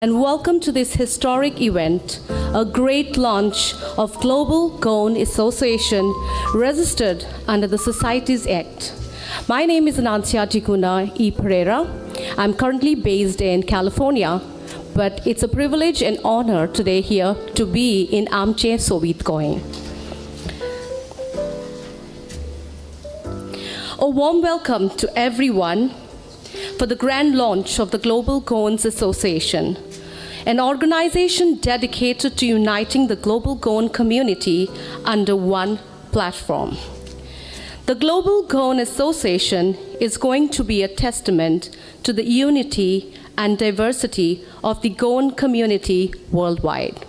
and welcome to this historic event, a great launch of Global Goan Association registered under the Societies Act. My name is Nancia Ticuna E. Pereira. I'm currently based in California, but it's a privilege and honor today here to be in Amche Soviet Goan. A warm welcome to everyone for the grand launch of the Global Goans Association, an organization dedicated to uniting the global Goan community under one platform. The Global Goan Association is going to be a testament to the unity and diversity of the Goan community worldwide.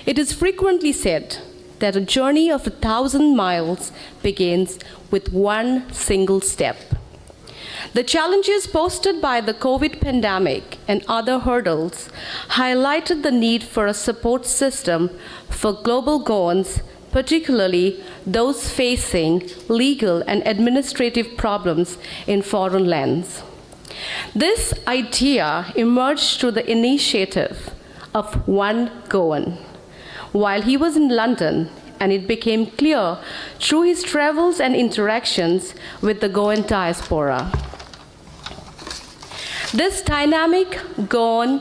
It is frequently said that a journey of 1,000 miles begins with one single step. The challenges posed by the COVID pandemic and other hurdles highlighted the need for a support system for global Goans, particularly those facing legal and administrative problems in foreign lands. This idea emerged through the initiative of one Goan while he was in London, and it became clear through his travels and interactions with the Goan diaspora. This dynamic Goan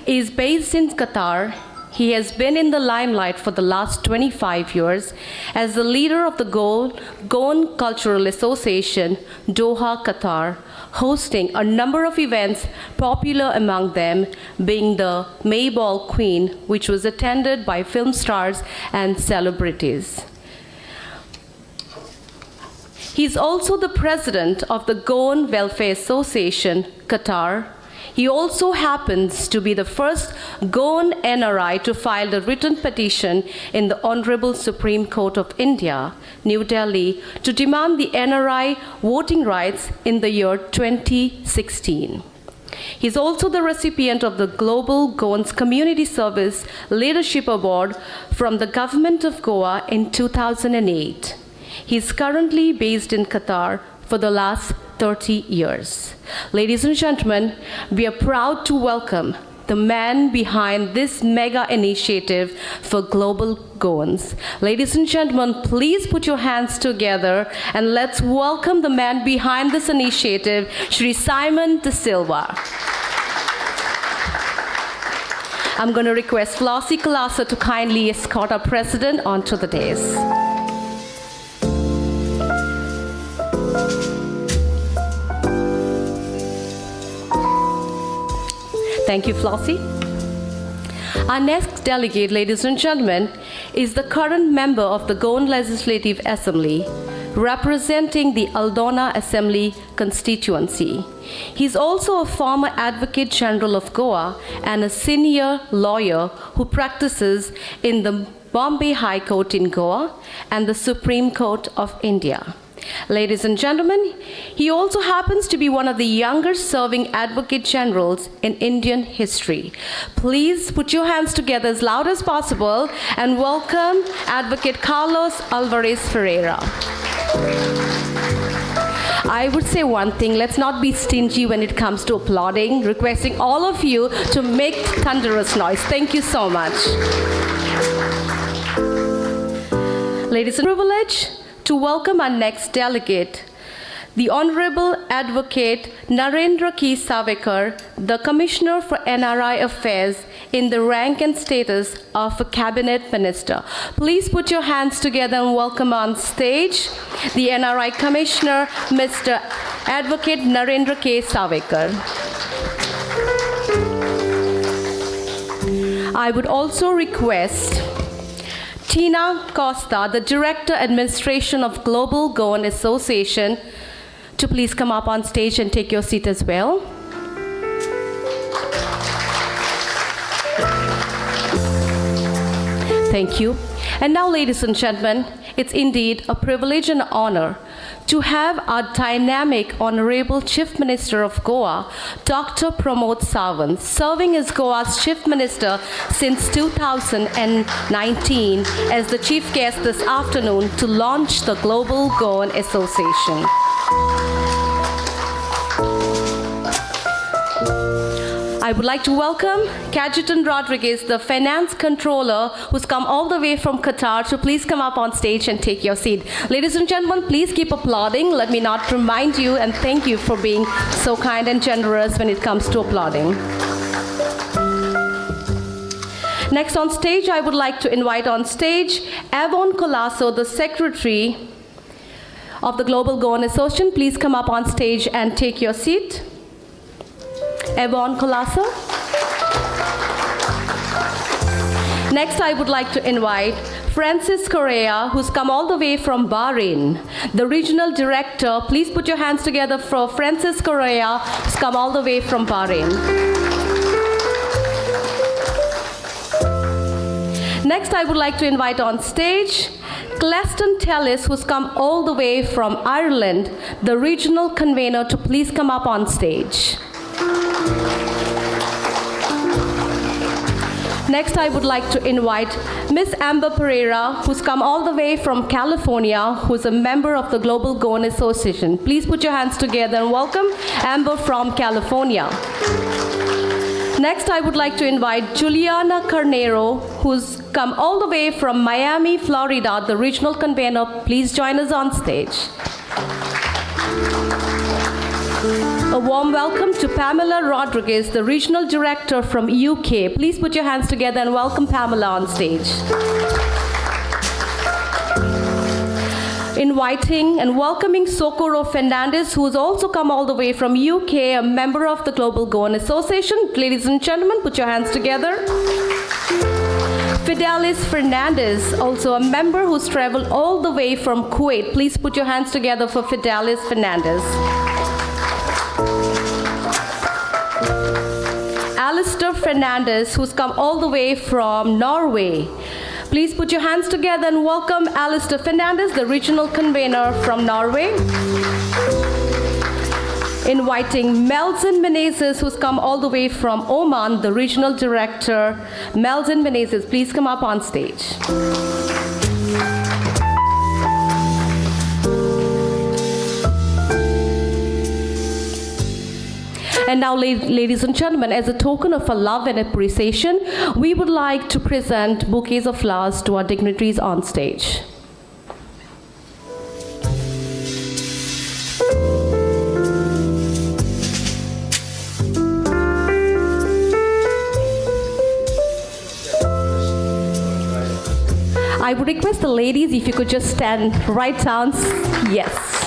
is based in Qatar. He has been in the limelight for the last 25 years as the leader of the Goan Cultural Association, Doha, Qatar, hosting a number of events, popular among them being the Mayball Queen, which was attended by film stars and celebrities. He's also the president of the Goan Welfare Association, Qatar. He also happens to be the first Goan NRI to file a written petition in the Honorable Supreme Court of India, New Delhi, to demand the NRI voting rights in the year 2016. He's also the recipient of the Global Goans Community Service Leadership Award from the Government of Goa in 2008. He's currently based in Qatar for the last 30 years. Ladies and gentlemen, we are proud to welcome the man behind this mega initiative for global Goans. Ladies and gentlemen, please put your hands together and let's welcome the man behind this initiative, Shri Simon De Silva. I'm going to request Flossie Kalasa to kindly escort our president onto the dais. Thank you, Flossie. Our next delegate, ladies and gentlemen, is the current member of the Goan Legislative Assembly, representing the Aldona Assembly constituency. He's also a former Advocate General of Goa and a senior lawyer who practices in the Bombay High Court in Goa and the Supreme Court of India. Ladies and gentlemen, he also happens to be one of the youngest serving Advocate Generals in Indian history. Please put your hands together as loud as possible and welcome Advocate Carlos Alvarez Ferreira. I would say one thing, let's not be stingy when it comes to applauding, requesting all of you to make thunderous noise. Thank you so much. Ladies and privilege, to welcome our next delegate, the Honorable Advocate Narendra K. Savekar, the Commissioner for NRI Affairs in the rank and status of a Cabinet Minister. Please put your hands together and welcome on stage the NRI Commissioner, Mr. Advocate Narendra K. Savekar. I would also request Tina Costa, the Director Administration of Global Goan Association, to please come up on stage and take your seat as well. Thank you. And now, ladies and gentlemen, it's indeed a privilege and honor to have our dynamic Honorable Chief Minister of Goa, Dr. Pramod Sawant, serving as Goa's Chief Minister since 2019 as the chief guest this afternoon to launch the Global Goan Association. I would like to welcome Cajetan Rodriguez, the finance controller, who's come all the way from Qatar, to please come up on stage and take your seat. Ladies and gentlemen, please keep applauding. Let me not remind you and thank you for being so kind and generous when it comes to applauding. Next on stage, I would like to invite on stage Avon Colasso, the secretary of the Global Goan Association. Please come up on stage and take your seat. Avon Colasso. Next, I would like to invite Francis Correa, who's come all the way from Bahrain, the regional director. Please put your hands together for Francis Correa, who's come all the way from Bahrain. Next, I would like to invite on stage Cleston Tellis, who's come all the way from Ireland, the regional convener, to please come up on stage. Next, I would like to invite Ms. Amber Pereira, who's come all the way from California, who's a member of the Global Goan Association. Please put your hands together and welcome Amber from California. Next, I would like to invite Juliana Carnero, who's come all the way from Miami, Florida, the regional convener. Please join us on stage. A warm welcome to Pamela Rodriguez, the regional director from UK. Please put your hands together and welcome Pamela on stage. Inviting and welcoming Socorro Fernandez, who's also come all the way from UK, a member of the Global Goan Association. Ladies and gentlemen, put your hands together. Fidelis Fernandez, also a member who's traveled all the way from Kuwait. Please put your hands together for Fidelis Fernandez. Alistair Fernandez, who's come all the way from Norway. Please put your hands together and welcome Alistair Fernandez, the regional convener from Norway. Inviting Melvin Menezes, who's come all the way from Oman, the regional director. Melvin Menezes, please come up on stage. And now, ladies and gentlemen, as a token of our love and appreciation, we would like to present bouquets of flowers to our dignitaries on stage. I would request the ladies if you could just stand right down. Yes.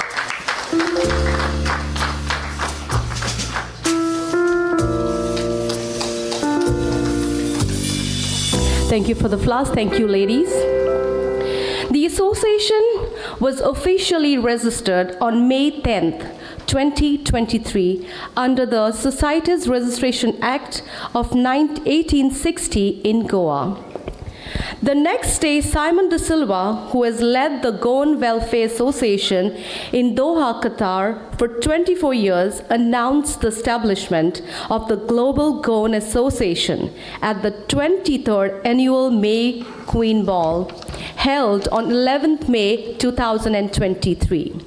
Thank you for the flowers. Thank you, ladies. The association was officially registered on May 10th, 2023 under the Societies Registration Act of 1860 in Goa. The next day, Simon De Silva, who has led the Goan Welfare Association in Doha, Qatar for 24 years, announced the establishment of the Global Goan Association at the 23rd Annual May Queen Ball, held on 11th May 2023.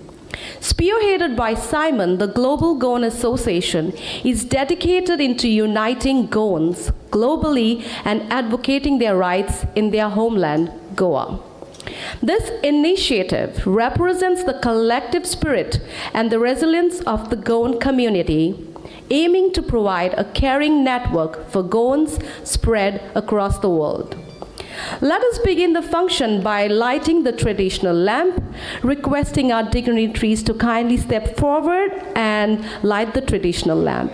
Spearheaded by Simon, the Global Goan Association is dedicated into uniting Goans globally and advocating their rights in their homeland, Goa. This initiative represents the collective spirit and the resilience of the Goan community, aiming to provide a caring network for Goans spread across the world. Let us begin the function by lighting the traditional lamp, requesting our dignitaries to kindly step forward and light the traditional lamp.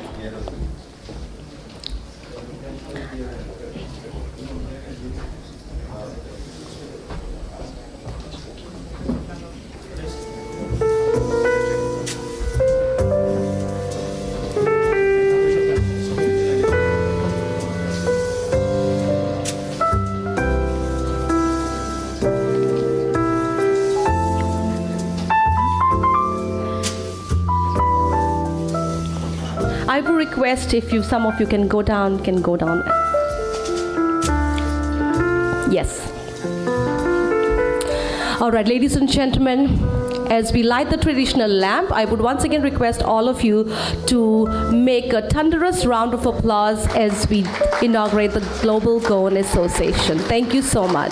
I would request if some of you can go down. Yes. All right, ladies and gentlemen, as we light the traditional lamp, I would once again request all of you to make a thunderous round of applause as we inaugurate the Global Goan Association. Thank you so much.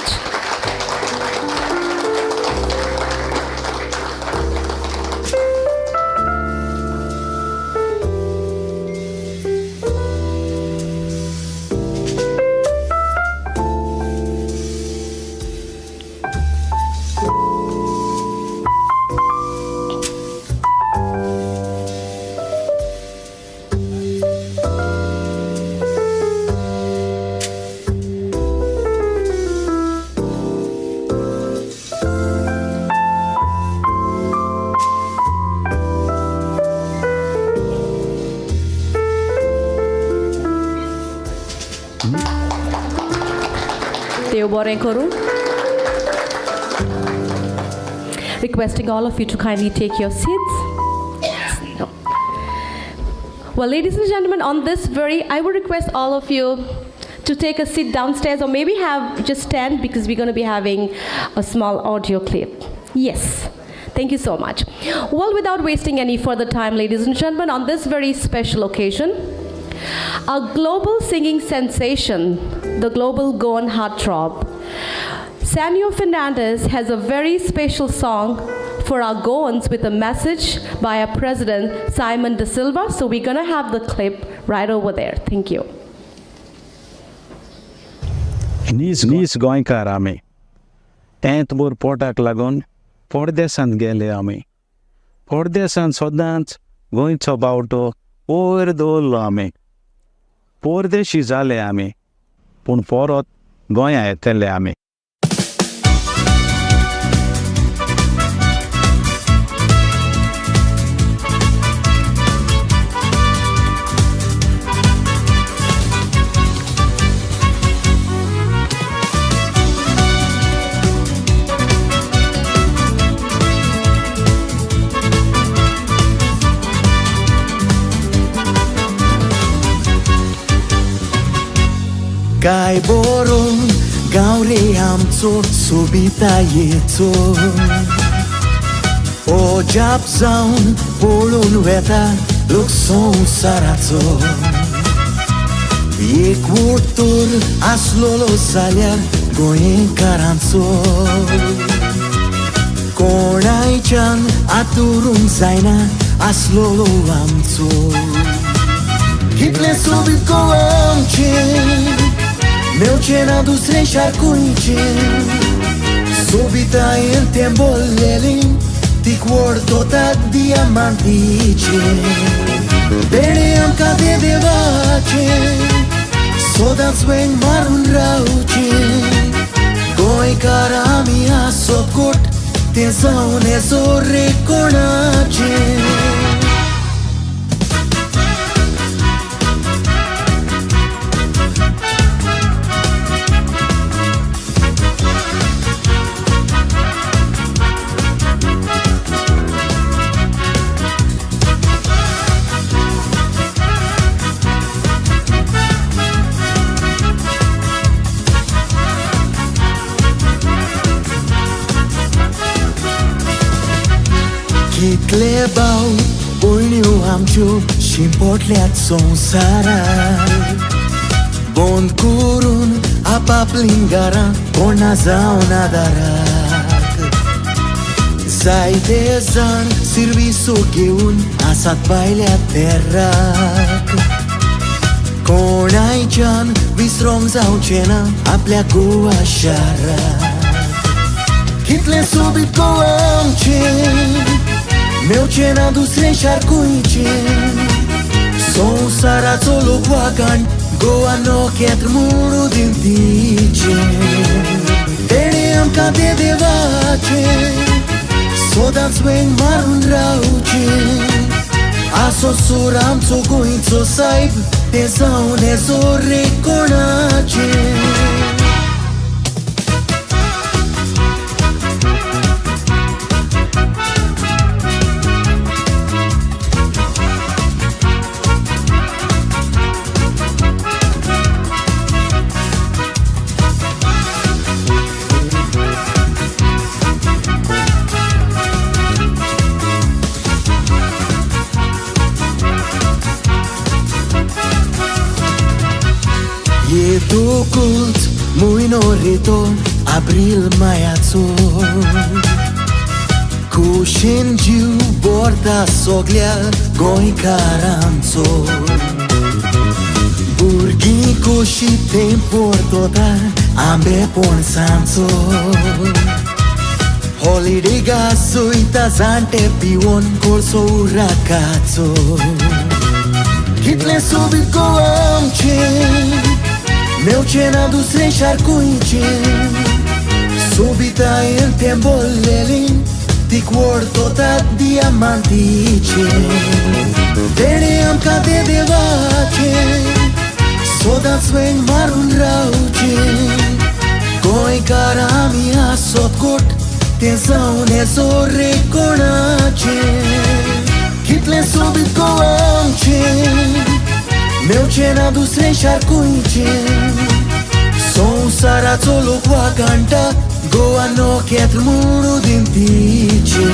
Requesting all of you to kindly take your seats. No. Well, ladies and gentlemen, on this I would request all of you to take a seat downstairs, or maybe just stand, because we're going to be having a small audio clip. Yes. Thank you so much. Well, without wasting any further time, ladies and gentlemen, on this very special occasion, a global singing sensation, the global Goan heartthrob, Sanyo Fernandez has a very special song for our Goans with a message by our president, Simon De Silva. So we're going to have the clip right over there. Thank you. Nis goinka rami. Tentbur potak lagun. Pordesan gele ami. Pordesan sodant goincho bauto over dol ami. Pordeshi zale ami. Pun porot goya etele ami. काय boron gauri amco subita yeto O jab zaun polun veta lukson sarato Ek vortur aslolo salyar goin karanco Konai chan aturum zaina aslolo amco Kitle subit koamche Meu cena dos três charcuinches Subita el tembolelin Ti cuorto ta diamantice Beream ca de devace Sodan swing marun rauce Goi carami a socort Tensão neso reconace Kitlebau, uniu amciu și-importleat sonsara Bon curun, apa plingara, ona zauna darak Zai de zan, serviço geun, asat baile terrak Konai chan, vistrong zau cena, aplea cu așara Kitle subit cu amce Meu cena dos três charcuinches Som sarazolo guagan Goan no ket muro din tice Teneam ca de devace Sodan swing marun rauce Aso suram so goin so saib Tensão neso reconace tu cult, muito rito, abril maiațo Cu shinjiu borda soglia, goi caranzo Burghico și tempo toda, ambe ponsanzo Holiday gaso itazante pion corso ragazzo Kitle subit goamce Meu cena dus reșarcuice Subita il tembolelin Ti cuortotat diamantice Veneam ca de devace Sodat sveng marun rauce Goi cara mia sotkot Tensão neso reconace Kitle subit goamce Meu cena dus reșarcuice Son sarazzolo qua canta Goan no chiet muro din tice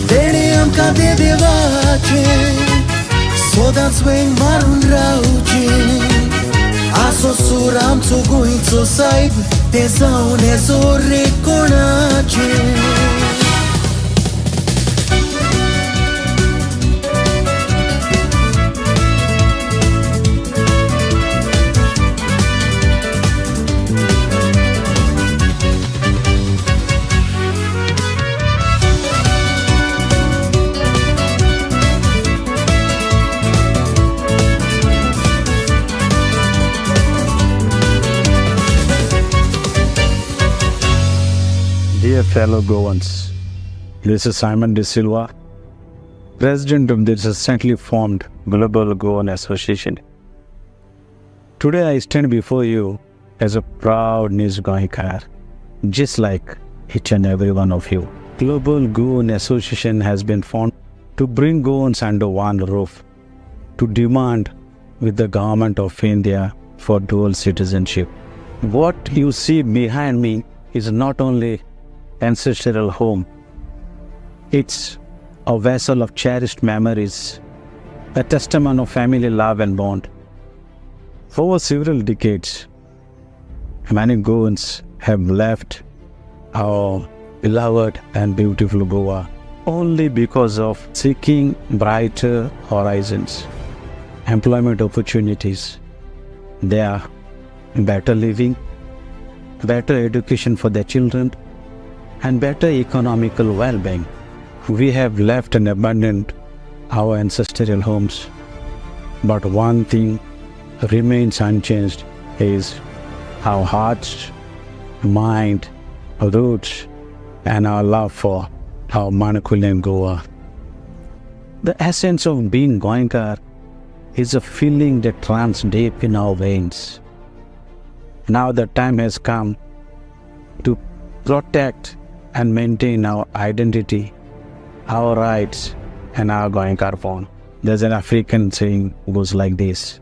Veneam ca de devace Sodan sveng marun rauce Aso suram co goinco saib Tensão neso reconace Dear fellow Goans, this is Simon De Silva, President of this recently formed Global Goan Association. Today I stand before you as a proud Goankar, just like each and every one of you. Global Goan Association has been formed to bring Goans under one roof, to demand with the government of India for dual citizenship. What you see behind me is not only ancestral home. It's a vessel of cherished memories, a testament of family love and bond. Over several decades, many Goans have left our beloved and beautiful Goa only because of seeking brighter horizons, employment opportunities. They are better living, better education for their children, and better economical well-being. We have left and abandoned our ancestral homes, but one thing remains unchanged is our hearts, mind, roots, and our love for our Manakulian Goa. The essence of being Goankar is a feeling that runs deep in our veins. Now the time has come to protect and maintain our identity, our rights, and our Goankar form. There's an African saying goes like this: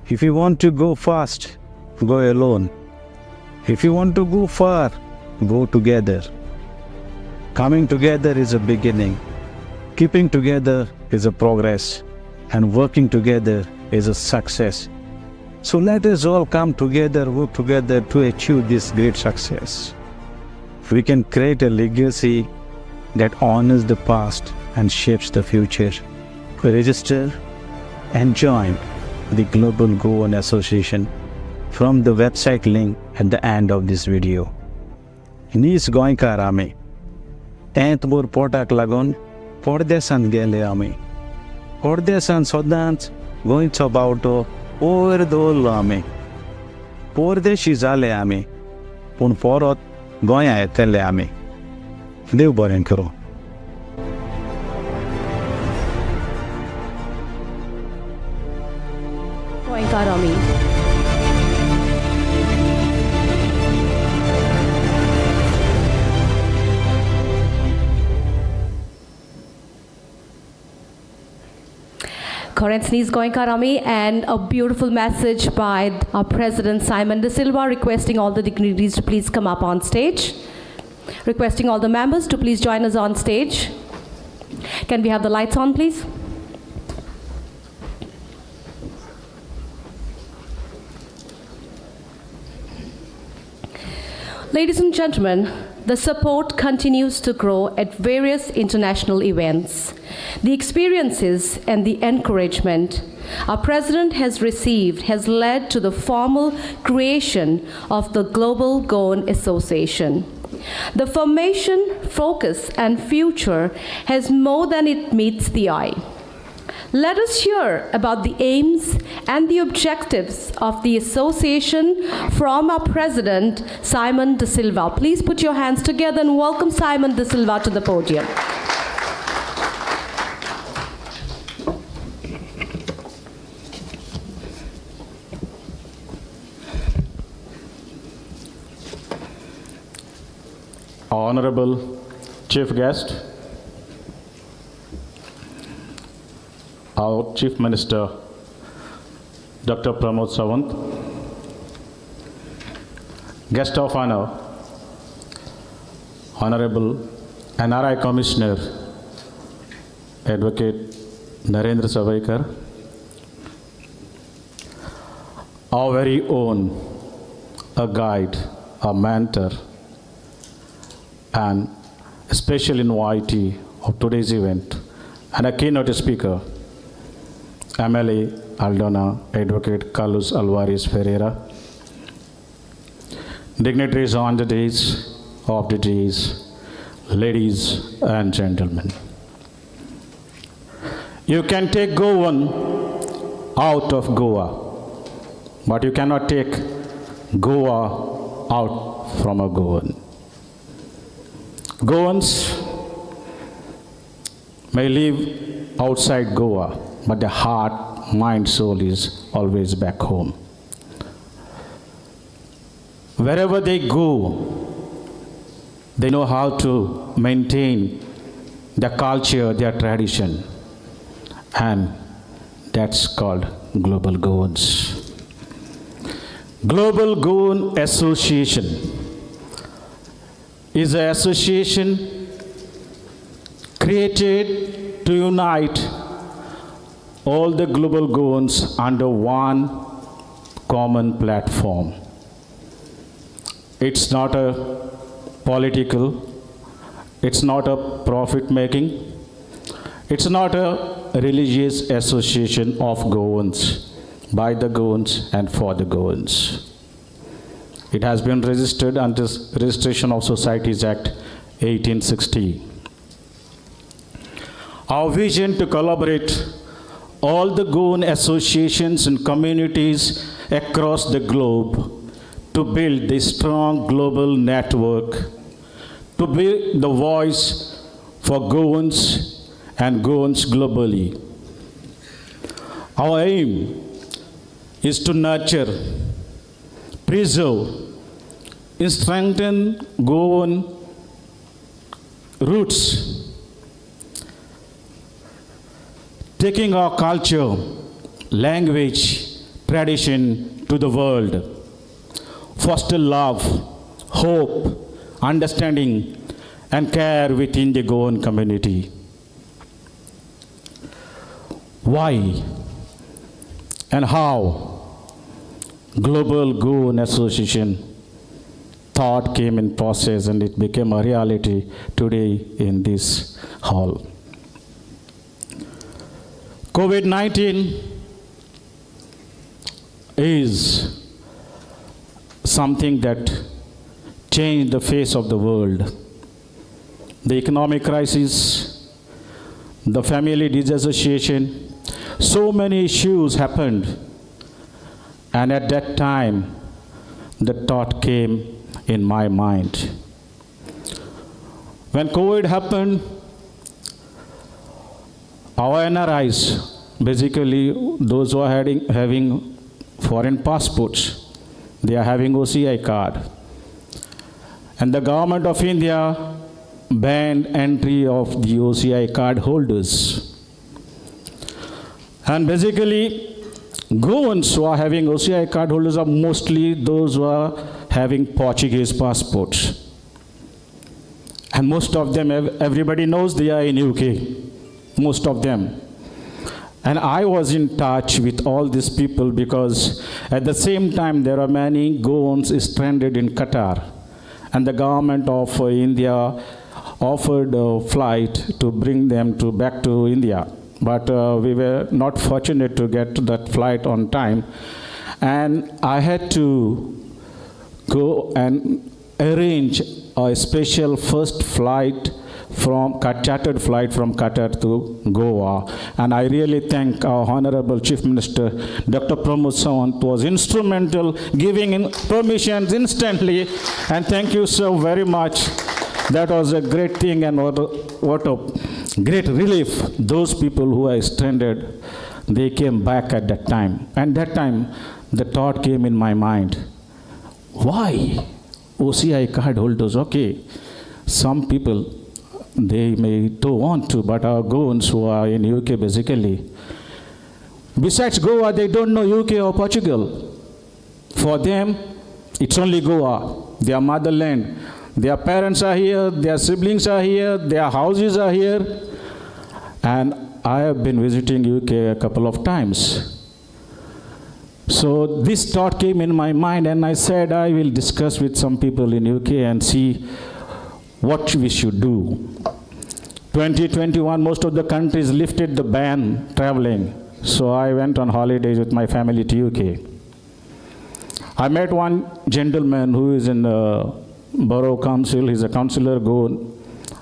if you want to go fast, go alone. If you want to go far, go together. Coming together is a beginning. Keeping together is a progress. And working together is a success. So let us all come together, work together to achieve this great success. We can create a legacy that honors the past and shapes the future. Register and join the Global Goan Association from the website link at the end of this video. Nis Goankar आमी, तेंत bore पोटाक लागून परदेशांत गेले आमी. परदेशांत सदांच गोंयचो बावटो वयर दवरलो आमी. परदेशी जाले आमी, पूण परत गोंया येतले आमी. देव बरें करूं. Goankar आमी. Currently, Goankar Army, and a beautiful message by our President Simon De Silva, requesting all the dignitaries to please come up on stage. Requesting all the members to please join us on stage. Can we have the lights on, please? Ladies and gentlemen, the support continues to grow at various international events. The experiences and the encouragement our President has received has led to the formal creation of the Global Goan Association. The formation, focus, and future has more than it meets the eye. Let us hear about the aims and the objectives of the association from our President, Simon De Silva. Please put your hands together and welcome Simon De Silva to the podium. Honorable Chief Guest, our Chief Minister, Dr. Pramod Sawant, Guest of Honor, Honorable NRI Commissioner, Advocate Narendra Savaikar, our very own, a guide, a mentor, and a special invitee of today's event, and a keynote speaker, MLA Aldona, Advocate Carlos Alvarez Ferreira, dignitaries on the days of the days, ladies and gentlemen. You can take Goan out of Goa, but you cannot take Goa out from a Goan. Goans may live outside Goa, but their heart, mind, soul is always back home. Wherever they go, they know how to maintain their culture, their tradition, and that's called Global Goans. Global Goan Association is an association created to unite all the global Goans under one common platform. It's not a political, it's not a profit-making, it's not a religious association of Goans, by the Goans and for the Goans. It has been registered under Registration of Societies Act 1860. Our vision to collaborate all the Goan associations and communities across the globe to build this strong global network, to be the voice for Goans and Goans globally. Our aim is to nurture, preserve, and strengthen Goan roots, taking our culture, language, tradition to the world, foster love, hope, understanding, and care within the Goan community. Why and how Global Goan Association thought came in process and it became a reality today in this hall. COVID-19 is something that changed the face of the world. The economic crisis, the family disassociation, so many issues happened. And at that time, the thought came in my mind. When COVID happened, our NRIs, basically those who are having foreign passports, they are having OCI card. And the government of India banned entry of the OCI card holders. And basically, Goans who are having OCI card holders are mostly those who are having Portuguese passports. And most of them, everybody knows they are in UK, most of them. And I was in touch with all these people because at the same time there are many Goans stranded in Qatar. and the government of India offered a flight to bring them back to India. But we were not fortunate to get that flight on time. And I had to go and arrange a special first flight chartered flight from Qatar to Goa. And I really thank our Honorable Chief Minister, Dr. Pramod Sawant, was instrumental giving permissions instantly. And thank you so very much. That was a great thing, and what a great relief. Those people who are stranded, they came back at that time. And that time, the thought came in my mind, why OCI card holders? Okay, some people, they may don't want to, but our Goans who are in UK basically, besides Goa, they don't know UK or Portugal. For them, it's only Goa, their motherland. Their parents are here, their siblings are here, their houses are here. And I have been visiting UK a couple of times. So this thought came in my mind, and I said I will discuss with some people in UK and see what we should do. 2021, most of the countries lifted the ban traveling. So I went on holidays with my family to UK. I met one gentleman who is in Borough Council. He's a councillor, Goan.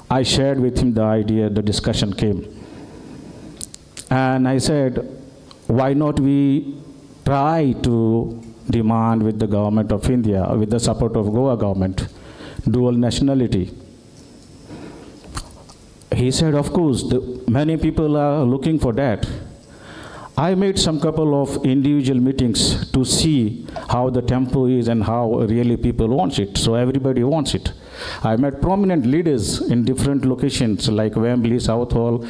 I shared with him the idea, the discussion came. And I said, why not we try to demand with the government of India, with the support of Goa government, dual nationality. He said, of course, many people are looking for that. I made some couple of individual meetings to see how the tempo is and how really people want it. So everybody wants it. I met prominent leaders in different locations like Wembley, Southall,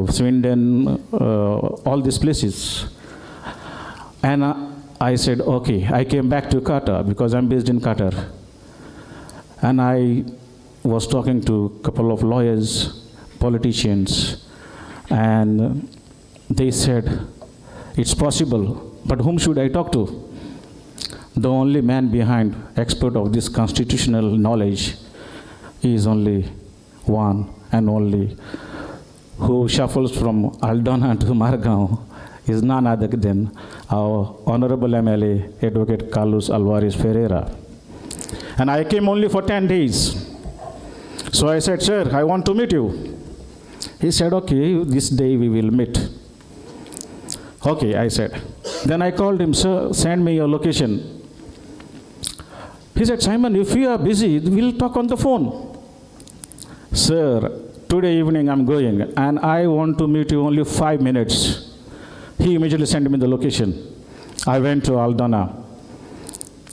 Swindon, all these places. And I said, okay, I came back to Qatar because I'm based in Qatar. And I was talking to a couple of lawyers, politicians, and they said, it's possible, but whom should I talk to? The only man behind, expert of this constitutional knowledge, is only one and only, who shuffles from Aldona to Margao, is none other than our Honorable MLA, Advocate Carlos Alvarez Ferreira. And I came only for 10 days. So I said, sir, I want to meet you. He said, okay, this day we will meet. Okay, I said. Then I called him, sir, send me your location. He said, Simon, if you are busy, we'll talk on the phone. Sir, today evening I'm going, and I want to meet you only 5 minutes. He immediately sent me the location. I went to Aldona.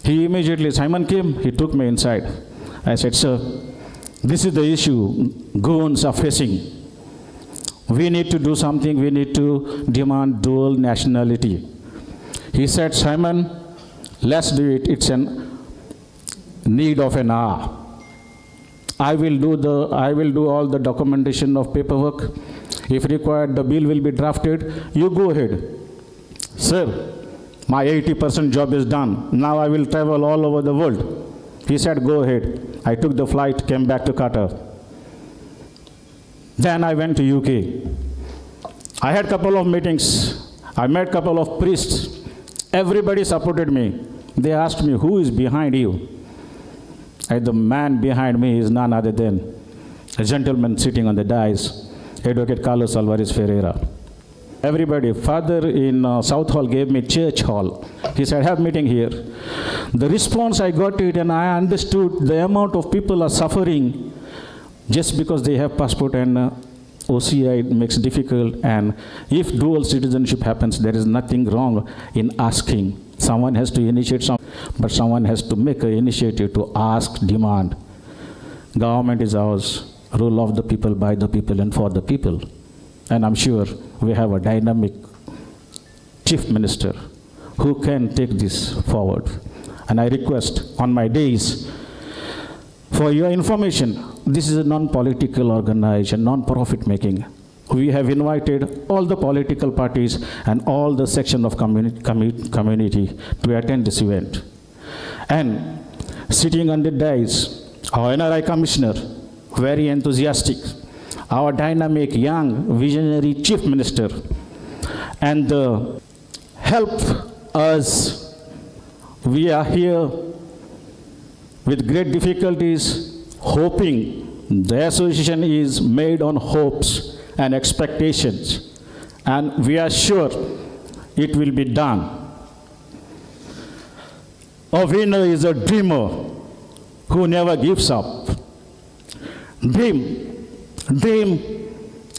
He immediately, Simon came, he took me inside. I said, sir, this is the issue Goans are facing. We need to do something, we need to demand dual nationality. He said, Simon, let's do it, it's an need of an hour. I will do all the documentation of paperwork. If required, the bill will be drafted. You go ahead. Sir, my 80% job is done. Now I will travel all over the world. He said, go ahead. I took the flight, came back to Qatar. Then I went to UK. I had a couple of meetings. I met a couple of priests. Everybody supported me. They asked me, who is behind you? And the man behind me is none other than a gentleman sitting on the dais, Advocate Carlos Alvarez Ferreira. Everybody, father in Southall gave me church hall. He said, have meeting here. The response I got to it, and I understood the amount of people are suffering just because they have passport, and OCI makes difficult, and if dual citizenship happens, there is nothing wrong in asking. Someone has to initiate but someone has to make an initiative to ask, demand. Government is ours, rule of the people, by the people, and for the people. And I'm sure we have a dynamic chief minister who can take this forward. And I request on my days, for your information, this is a non-political organization, non-profit making. We have invited all the political parties and all the section of community to attend this event. And sitting on the dais, our NRI commissioner, very enthusiastic, our dynamic young visionary chief minister, and help us. We are here with great difficulties, hoping. The association is made on hopes and expectations, and we are sure it will be done. A winner is a dreamer who never gives up. Dream, dream,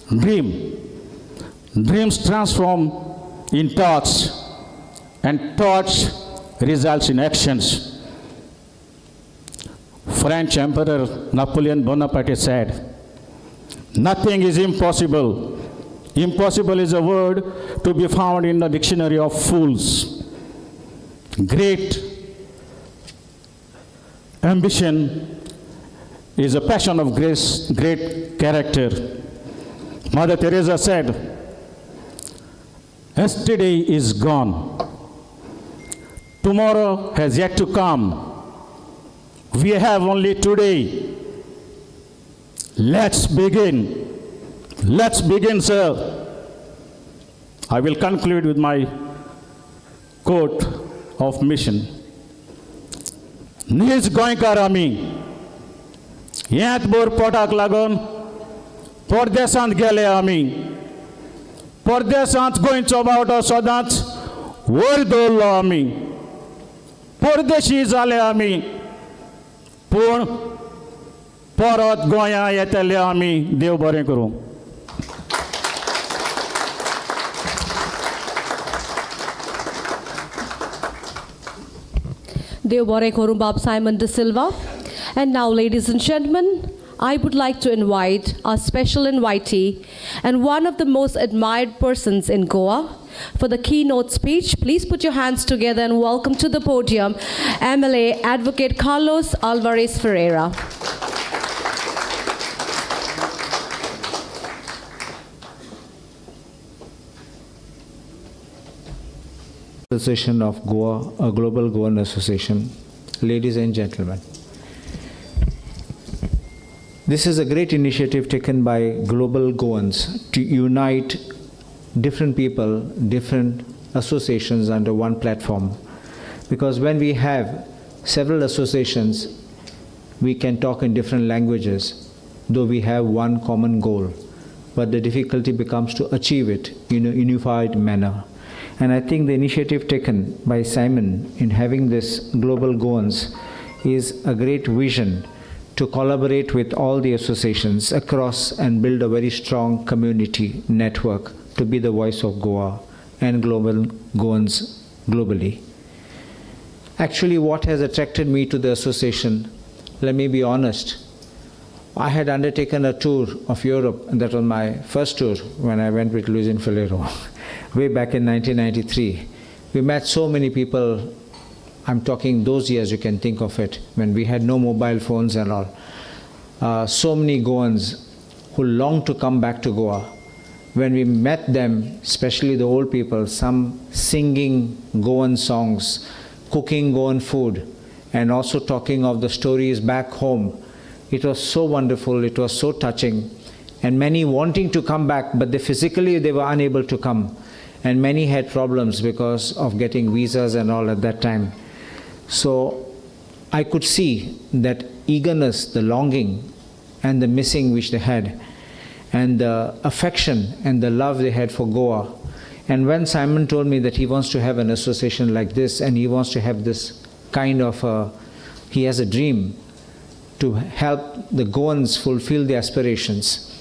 dream. Dreams transform in thoughts, and thoughts results in actions. French Emperor Napoleon Bonaparte said, "Nothing is impossible. Impossible is a word to be found in the dictionary of fools." Great ambition is a passion of grace, great character. Mother Teresa said, "Yesterday is gone. Tomorrow has yet to come. We have only today. Let's begin. Let's begin, sir." I will conclude with my quote of mission. "Nis goinkar ami yat bor potak lagon pordesant gele ami pordesant goincho bawto sodant wor dollo ami pordeshi zale ami पूण परत गोंया येतले आमी देव बरें करूं." Dev Bore Korum Bab Simon De Silva. And now, ladies and gentlemen, I would like to invite our special invitee and one of the most admired persons in Goa for the keynote speech. Please put your hands together and welcome to the podium MLA Advocate Carlos Alvarez Ferreira. Association of Goa, a global Goan association. Ladies and gentlemen, this is a great initiative taken by global Goans to unite different people, different associations under one platform. Because when we have several associations, we can talk in different languages, though we have one common goal. But the difficulty becomes to achieve it in a unified manner. And I think the initiative taken by Simon in having this global Goans is a great vision to collaborate with all the associations across and build a very strong community network to be the voice of Goa and global Goans globally. Actually, what has attracted me to the association, let me be honest, I had undertaken a tour of Europe, and that was my first tour when I went with Luis Filero, way back in 1993. We met so many people, I'm talking those years, you can think of it, when we had no mobile phones and all. So many Goans who longed to come back to Goa. When we met them, especially the old people, some singing Goan songs, cooking Goan food, and also talking of the stories back home. It was so wonderful, it was so touching, and many wanting to come back, but physically they were unable to come. And many had problems because of getting visas and all at that time. So I could see that eagerness, the longing, and the missing which they had, and the affection and the love they had for Goa. And when Simon told me that he wants to have an association like this, and he wants to have this kind of, he has a dream to help the Goans fulfill their aspirations,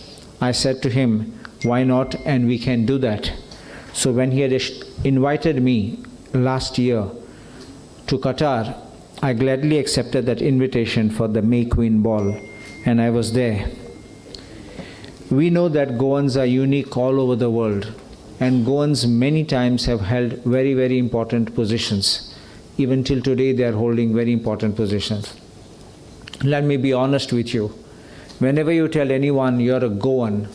I said to him, why not, and we can do that. So when he had invited me last year to Qatar, I gladly accepted that invitation for the May Queen Ball, and I was there. We know that Goans are unique all over the world, and Goans many times have held very, very important positions. Even till today they are holding very important positions. Let me be honest with you. Whenever you tell anyone you're a Goan,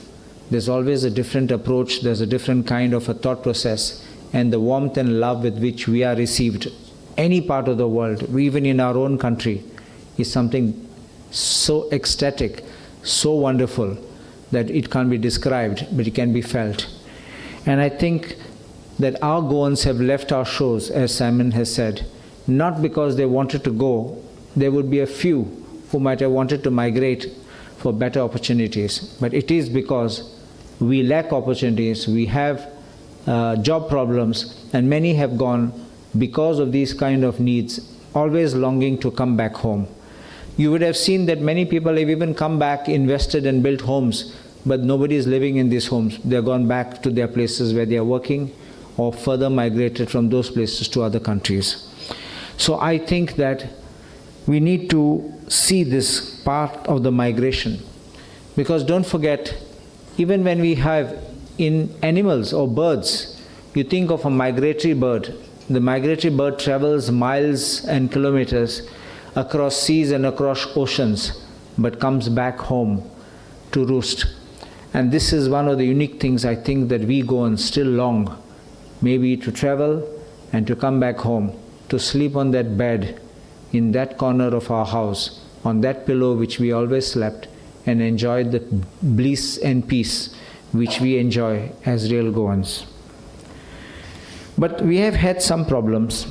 there's always a different approach, there's a different kind of a thought process, and the warmth and love with which we are received any part of the world, even in our own country, is something so ecstatic, so wonderful, that it can't be described, but it can be felt. And I think that our Goans have left our shores, as Simon has said, not because they wanted to go. There would be a few who might have wanted to migrate for better opportunities, but it is because we lack opportunities, we have job problems, and many have gone because of these kind of needs, always longing to come back home. You would have seen that many people have even come back, invested and built homes, but nobody is living in these homes. They're gone back to their places where they are working, or further migrated from those places to other countries. So I think that we need to see this part of the migration, because don't forget, even when we have in animals or birds, you think of a migratory bird. The migratory bird travels miles and kilometers across seas and across oceans, but comes back home to roost. And this is one of the unique things I think that we go and still long, maybe to travel and to come back home, to sleep on that bed in that corner of our house, on that pillow which we always slept, and enjoy the bliss and peace which we enjoy as real Goans. But we have had some problems.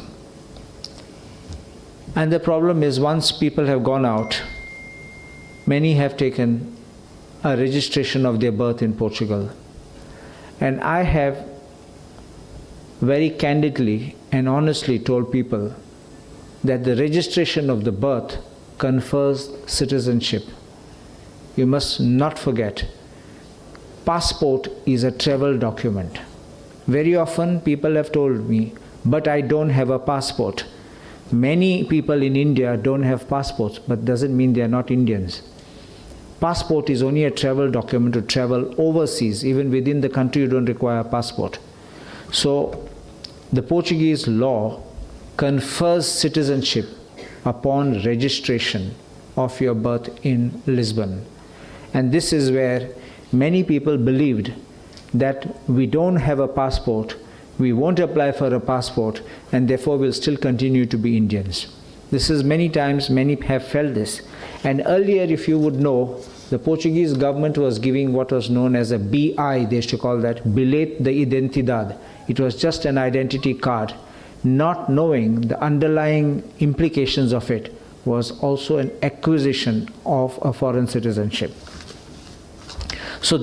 And the problem is, once people have gone out, many have taken a registration of their birth in Portugal. And I have very candidly and honestly told people that the registration of the birth confers citizenship. You must not forget, passport is a travel document. Very often people have told me, but I don't have a passport. Many people in India don't have passports, but doesn't mean they are not Indians. Passport is only a travel document to travel overseas. Even within the country you don't require a passport. So the Portuguese law confers citizenship upon registration of your birth in Lisbon. And this is where many people believed that we don't have a passport, we won't apply for a passport, and therefore will still continue to be Indians. This is many times, many have felt this. And earlier, if you would know, the Portuguese government was giving what was known as a BI, they used to call that, Bilhete de Identidade. It was just an identity card. Not knowing the underlying implications of it was also an acquisition of a foreign citizenship. So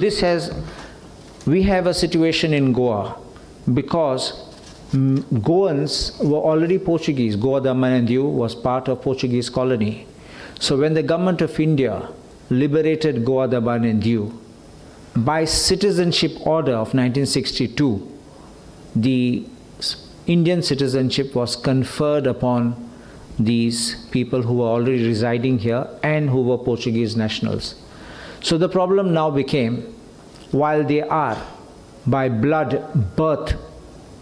we have a situation in Goa because Goans were already Portuguese. Goa, Daman and Diu was part of Portuguese colony. So when the government of India liberated Goa, Daman and Diu, by citizenship order of 1962, the Indian citizenship was conferred upon these people who were already residing here and who were Portuguese nationals. So the problem now became, while they are by blood, birth,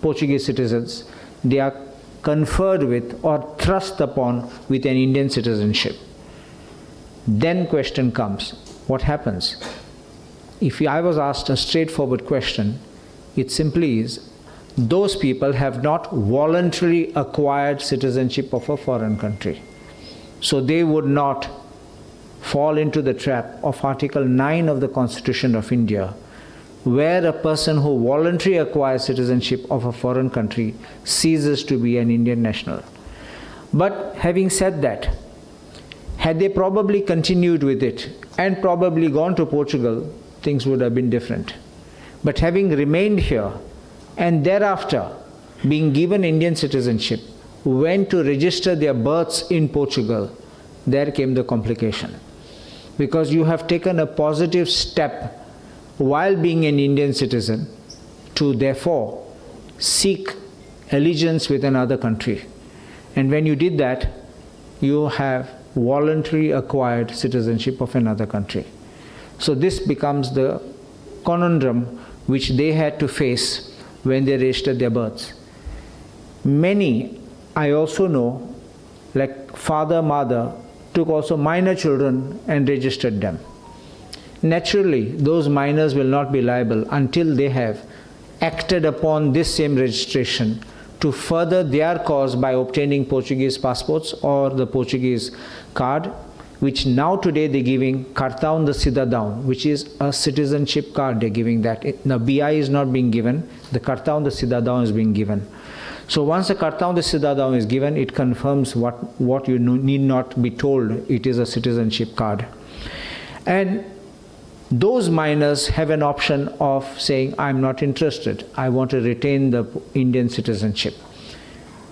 Portuguese citizens, they are conferred with or thrust upon with an Indian citizenship. Then question comes, what happens? If I was asked a straightforward question, it simply is, those people have not voluntarily acquired citizenship of a foreign country. So they would not fall into the trap of Article 9 of the Constitution of India, where a person who voluntarily acquires citizenship of a foreign country ceases to be an Indian national. But having said that, had they probably continued with it and probably gone to Portugal, things would have been different. But having remained here and thereafter being given Indian citizenship, went to register their births in Portugal, there came the complication. Because you have taken a positive step while being an Indian citizen to therefore seek allegiance with another country. And when you did that, you have voluntarily acquired citizenship of another country. So this becomes the conundrum which they had to face when they registered their births. Many, I also know, like father, mother, took also minor children and registered them. Naturally, those minors will not be liable until they have acted upon this same registration to further their cause by obtaining Portuguese passports or the Portuguese card, which now today they're giving Cartão de Cidadão, which is a citizenship card. They're giving that. Now BI is not being given, the Cartão de Cidadão is being given. So once the Cartão de Cidadão is given, it confirms what you need not be told, it is a citizenship card. And those minors have an option of saying, I'm not interested, I want to retain the Indian citizenship.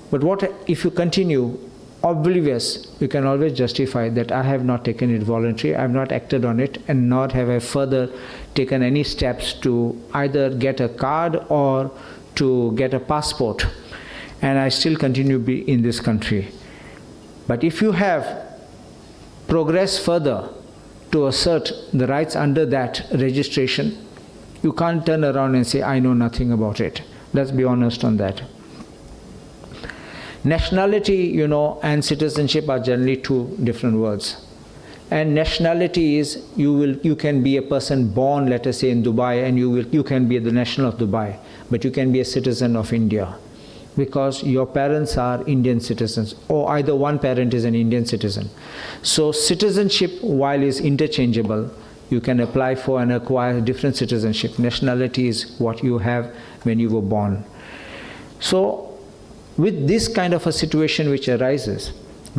But what if you continue oblivious, you can always justify that I have not taken it voluntarily, I have not acted on it, and nor have I further taken any steps to either get a card or to get a passport, and I still continue to be in this country. But if you have progressed further to assert the rights under that registration, you can't turn around and say, I know nothing about it. Let's be honest on that. Nationality, and citizenship are generally two different words. And nationality is, you can be a person born, let us say, in Dubai, and you can be the national of Dubai, but you can be a citizen of India, because your parents are Indian citizens, or either one parent is an Indian citizen. So citizenship, while is interchangeable, you can apply for and acquire different citizenship. Nationality is what you have when you were born. So with this kind of a situation which arises,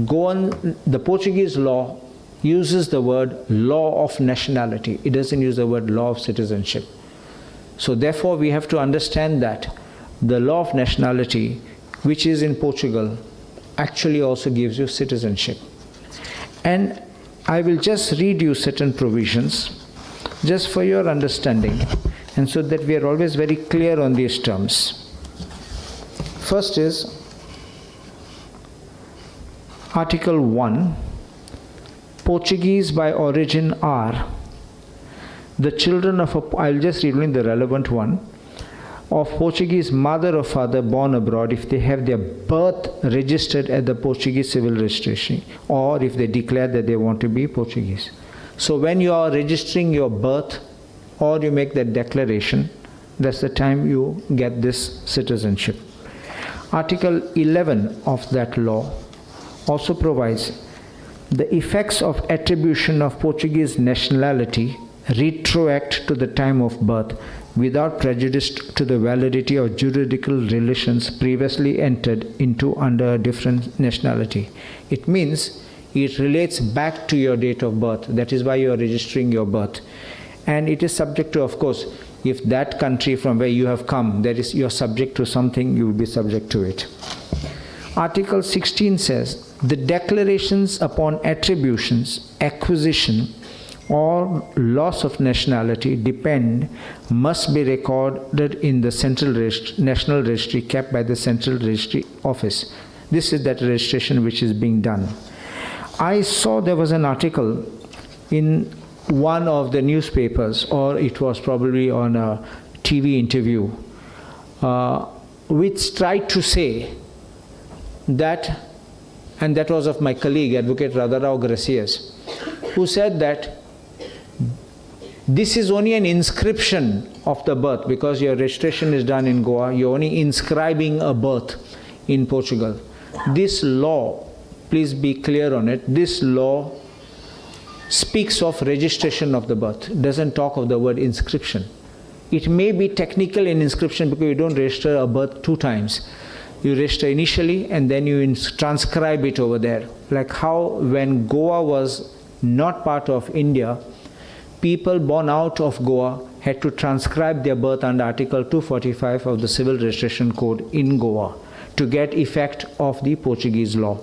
Goan, the Portuguese law uses the word law of nationality. It doesn't use the word law of citizenship. So therefore we have to understand that the law of nationality, which is in Portugal, actually also gives you citizenship. And I will just read you certain provisions, just for your understanding, and so that we are always very clear on these terms. First is Article 1, Portuguese by origin are the children of I'll just read only the relevant one, of Portuguese mother or father born abroad if they have their birth registered at the Portuguese civil registry, or if they declare that they want to be Portuguese. So when you are registering your birth or you make that declaration, that's the time you get this citizenship. Article 11 of that law also provides the effects of attribution of Portuguese nationality retroact to the time of birth without prejudice to the validity of juridical relations previously entered into under a different nationality. It means it relates back to your date of birth. That is why you are registering your birth. And it is subject to, of course, if that country from where you have come, you are subject to something, you will be subject to it. Article 16 says, the declarations upon attributions, acquisition, or loss of nationality must be recorded in the central national registry kept by the central registry office. This is that registration which is being done. I saw there was an article in one of the newspapers, or it was probably on a TV interview, which tried to say that, and that was of my colleague, Advocate Radarao Gracias, who said that this is only an inscription of the birth, because your registration is done in Goa, you're only inscribing a birth in Portugal. This law, please be clear on it, this law speaks of registration of the birth, it doesn't talk of the word inscription. It may be technical in inscription because you don't register a birth two times. You register initially and then you transcribe it over there. Like how when Goa was not part of India, people born out of Goa had to transcribe their birth under Article 245 of the Civil Registration Code in Goa to get effect of the Portuguese law.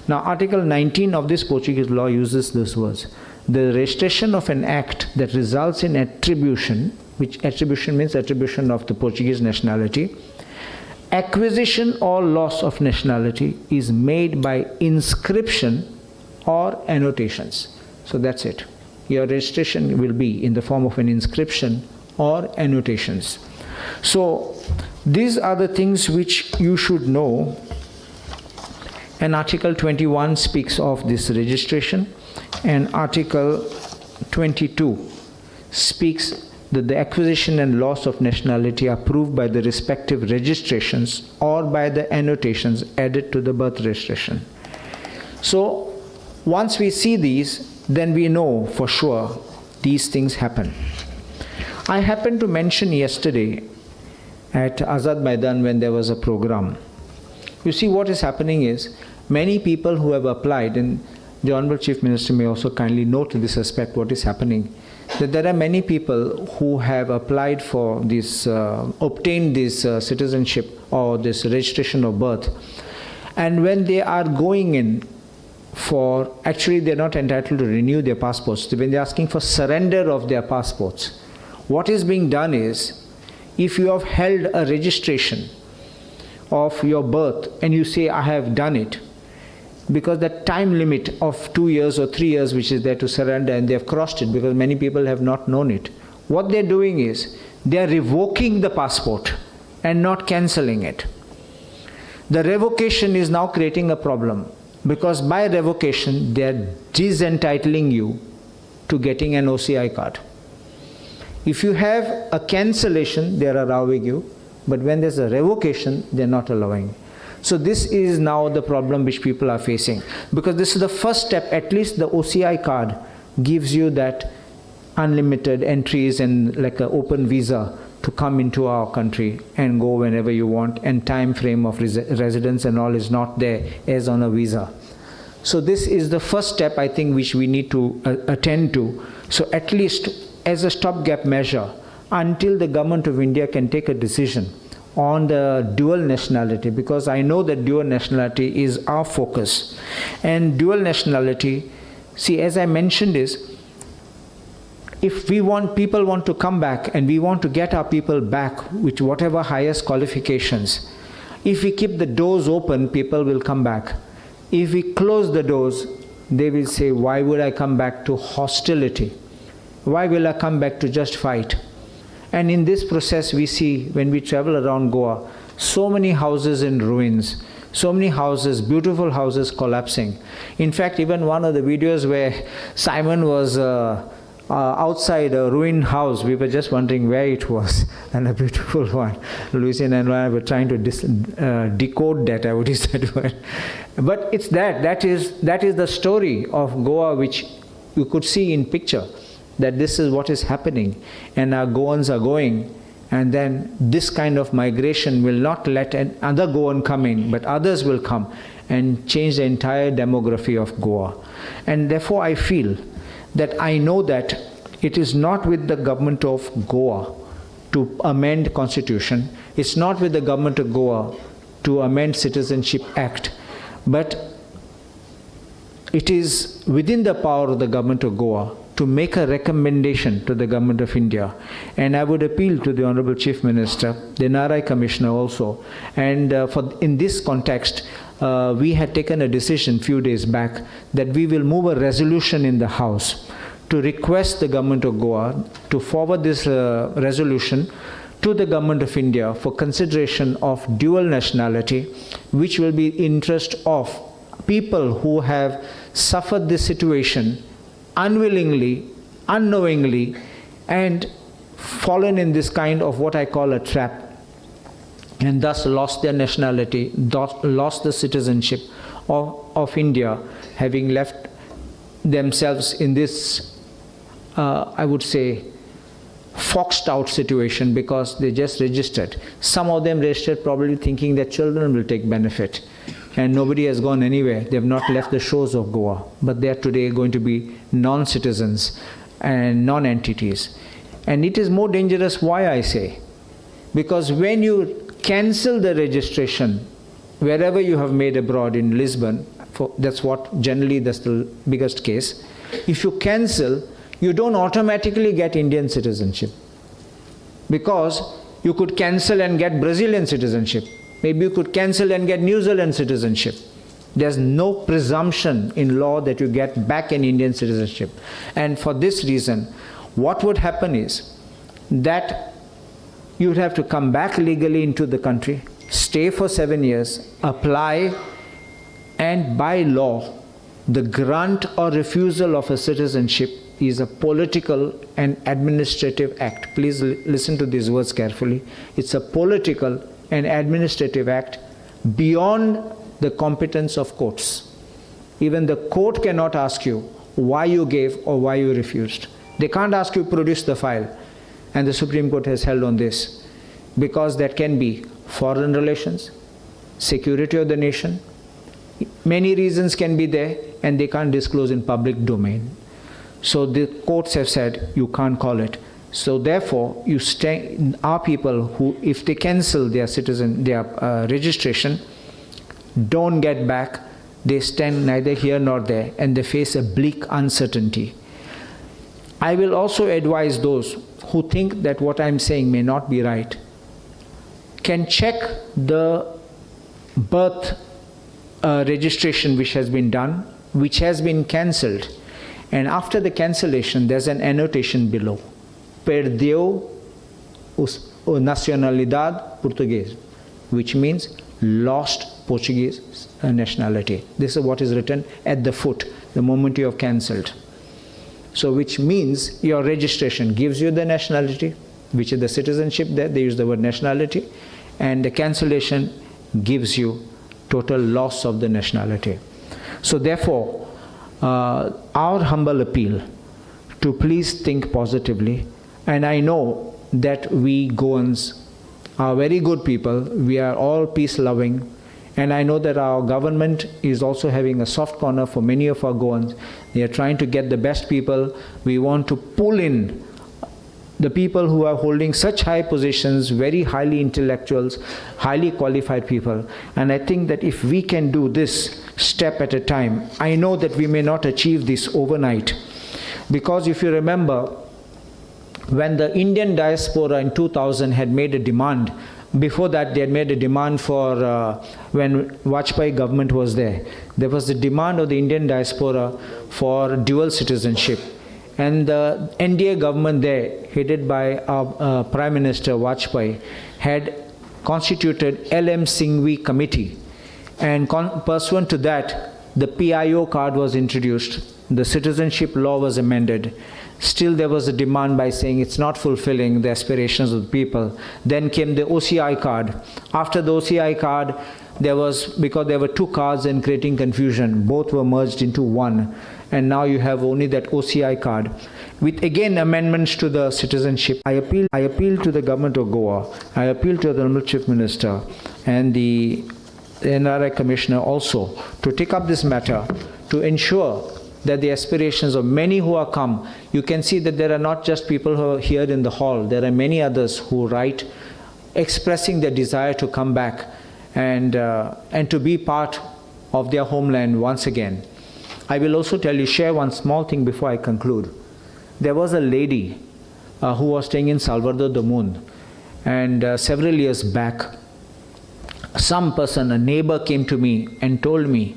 Now Article 19 of this Portuguese law uses these words. The registration of an act that results in attribution, which attribution means attribution of the Portuguese nationality, acquisition or loss of nationality is made by inscription or annotations. So that's it. Your registration will be in the form of an inscription or annotations. So these are the things which you should know. And Article 21 speaks of this registration, and Article 22 speaks that the acquisition and loss of nationality are proved by the respective registrations or by the annotations added to the birth registration. So once we see these, then we know for sure these things happen. I happened to mention yesterday at Azad Maidan when there was a program. You see, what is happening is many people who have applied, and the Honorable Chief Minister may also kindly note in this aspect what is happening, that there are many people who have applied for this, obtained this citizenship or this registration of birth, and when they are going in for, actually they're not entitled to renew their passports. When they're asking for surrender of their passports, what is being done is, if you have held a registration of your birth and you say, I have done it, because the time limit of 2 years or 3 years which is there to surrender, and they have crossed it because many people have not known it, what they're doing is they are revoking the passport and not cancelling it. The revocation is now creating a problem, because by revocation they are disentitling you to getting an OCI card. If you have a cancellation, they are allowing you, but when there's a revocation, they're not allowing. So this is now the problem which people are facing, because this is the first step. At least the OCI card gives you that unlimited entries and like an open visa to come into our country and go whenever you want, and time frame of residence and all is not there as on a visa. So this is the first step, I think, which we need to attend to. So at least as a stopgap measure, until the government of India can take a decision on the dual nationality, because I know that dual nationality is our focus. And dual nationality, see, as I mentioned, is if we want, people want to come back and we want to get our people back with whatever highest qualifications, if we keep the doors open, people will come back. If we close the doors, they will say, why would I come back to hostility? Why will I come back to just fight? And in this process, we see, when we travel around Goa, so many houses in ruins, so many houses, beautiful houses collapsing. In fact, even one of the videos where Simon was outside a ruined house, we were just wondering where it was, and a beautiful one. Lucian and I were trying to decode that, I would use that word. But it's that is the story of Goa, which you could see in picture, that this is what is happening, and our Goans are going, and then this kind of migration will not let another Goan come in, but others will come and change the entire demography of Goa. And therefore I feel that I know that it is not with the government of Goa to amend constitution, it's not with the government of Goa to amend Citizenship Act, but it is within the power of the government of Goa to make a recommendation to the government of India. And I would appeal to the Honorable Chief Minister, the NRI Commissioner also, and in this context, we had taken a decision few days back that we will move a resolution in the House to request the government of Goa to forward this resolution to the government of India for consideration of dual nationality, which will be in interest of people who have suffered this situation unwillingly, unknowingly, and fallen in this kind of what I call a trap, and thus lost their nationality, lost the citizenship of India, having left themselves in this, I would say, foxed out situation because they just registered. Some of them registered probably thinking that children will take benefit, and nobody has gone anywhere. They have not left the shores of Goa, but they are today going to be non-citizens and non-entities. And it is more dangerous, why I say? Because when you cancel the registration wherever you have made abroad in Lisbon, that's the biggest case, if you cancel, you don't automatically get Indian citizenship, because you could cancel and get Brazilian citizenship. Maybe you could cancel and get New Zealand citizenship. There's no presumption in law that you get back an Indian citizenship. And for this reason, what would happen is that you would have to come back legally into the country, stay for 7 years, apply, and by law, the grant or refusal of a citizenship is a political and administrative act. Please listen to these words carefully. It's a political and administrative act beyond the competence of courts. Even the court cannot ask you why you gave or why you refused. They can't ask you to produce the file. And the Supreme Court has held on this. Because that can be foreign relations, security of the nation. Many reasons can be there and they can't disclose in public domain. So the courts have said you can't call it. So therefore, our people who, if they cancel their registration, don't get back, they stand neither here nor there and they face a bleak uncertainty. I will also advise those who think that what I'm saying may not be right, can check the birth registration which has been done, which has been cancelled. And after the cancellation, there's an annotation below. Perdeu nacionalidade portuguesa, which means lost Portuguese nationality. This is what is written at the foot, the moment you have cancelled. So which means your registration gives you the nationality, which is the citizenship there, they use the word nationality, and the cancellation gives you total loss of the nationality. So therefore, our humble appeal to please think positively, and I know that we Goans are very good people, we are all peace-loving, and I know that our government is also having a soft corner for many of our Goans. They are trying to get the best people. We want to pull in the people who are holding such high positions, very highly intellectuals, highly qualified people. And I think that if we can do this step at a time, I know that we may not achieve this overnight. Because if you remember, when the Indian diaspora in 2000 had made a demand, before that they had made a demand for, when Vajpayee government was there was the demand of the Indian diaspora for dual citizenship. And the NDA government there, headed by our Prime Minister Vajpayee, had constituted LM Singhvi committee. And pursuant to that, the PIO card was introduced, the citizenship law was amended. Still there was a demand by saying it's not fulfilling the aspirations of the people. Then came the OCI card. After the OCI card, because there were two cards and creating confusion, both were merged into one. And now you have only that OCI card. With again amendments to the citizenship. I appeal to the government of Goa. I appeal to the Honorable Chief Minister and the NRI Commissioner also to take up this matter to ensure that the aspirations of many who are come, you can see that there are not just people who are here in the hall, there are many others who write expressing their desire to come back and to be part of their homeland once again. I will also share one small thing before I conclude. There was a lady who was staying in Salvador de Moon, and several years back, some person, a neighbor, came to me and told me,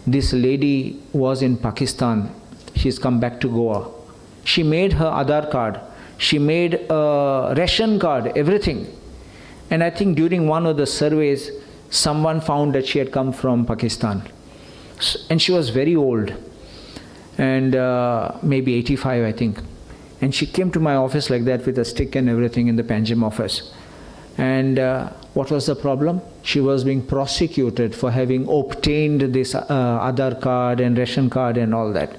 this lady was in Pakistan, she's come back to Goa. She made her Aadhaar card, she made a ration card, everything. And I think during one of the surveys, someone found that she had come from Pakistan. And she was very old, and maybe 85, I think. And she came to my office like that with a stick and everything in the Panjim office. And what was the problem? She was being prosecuted for having obtained this Aadhaar card and ration card and all that.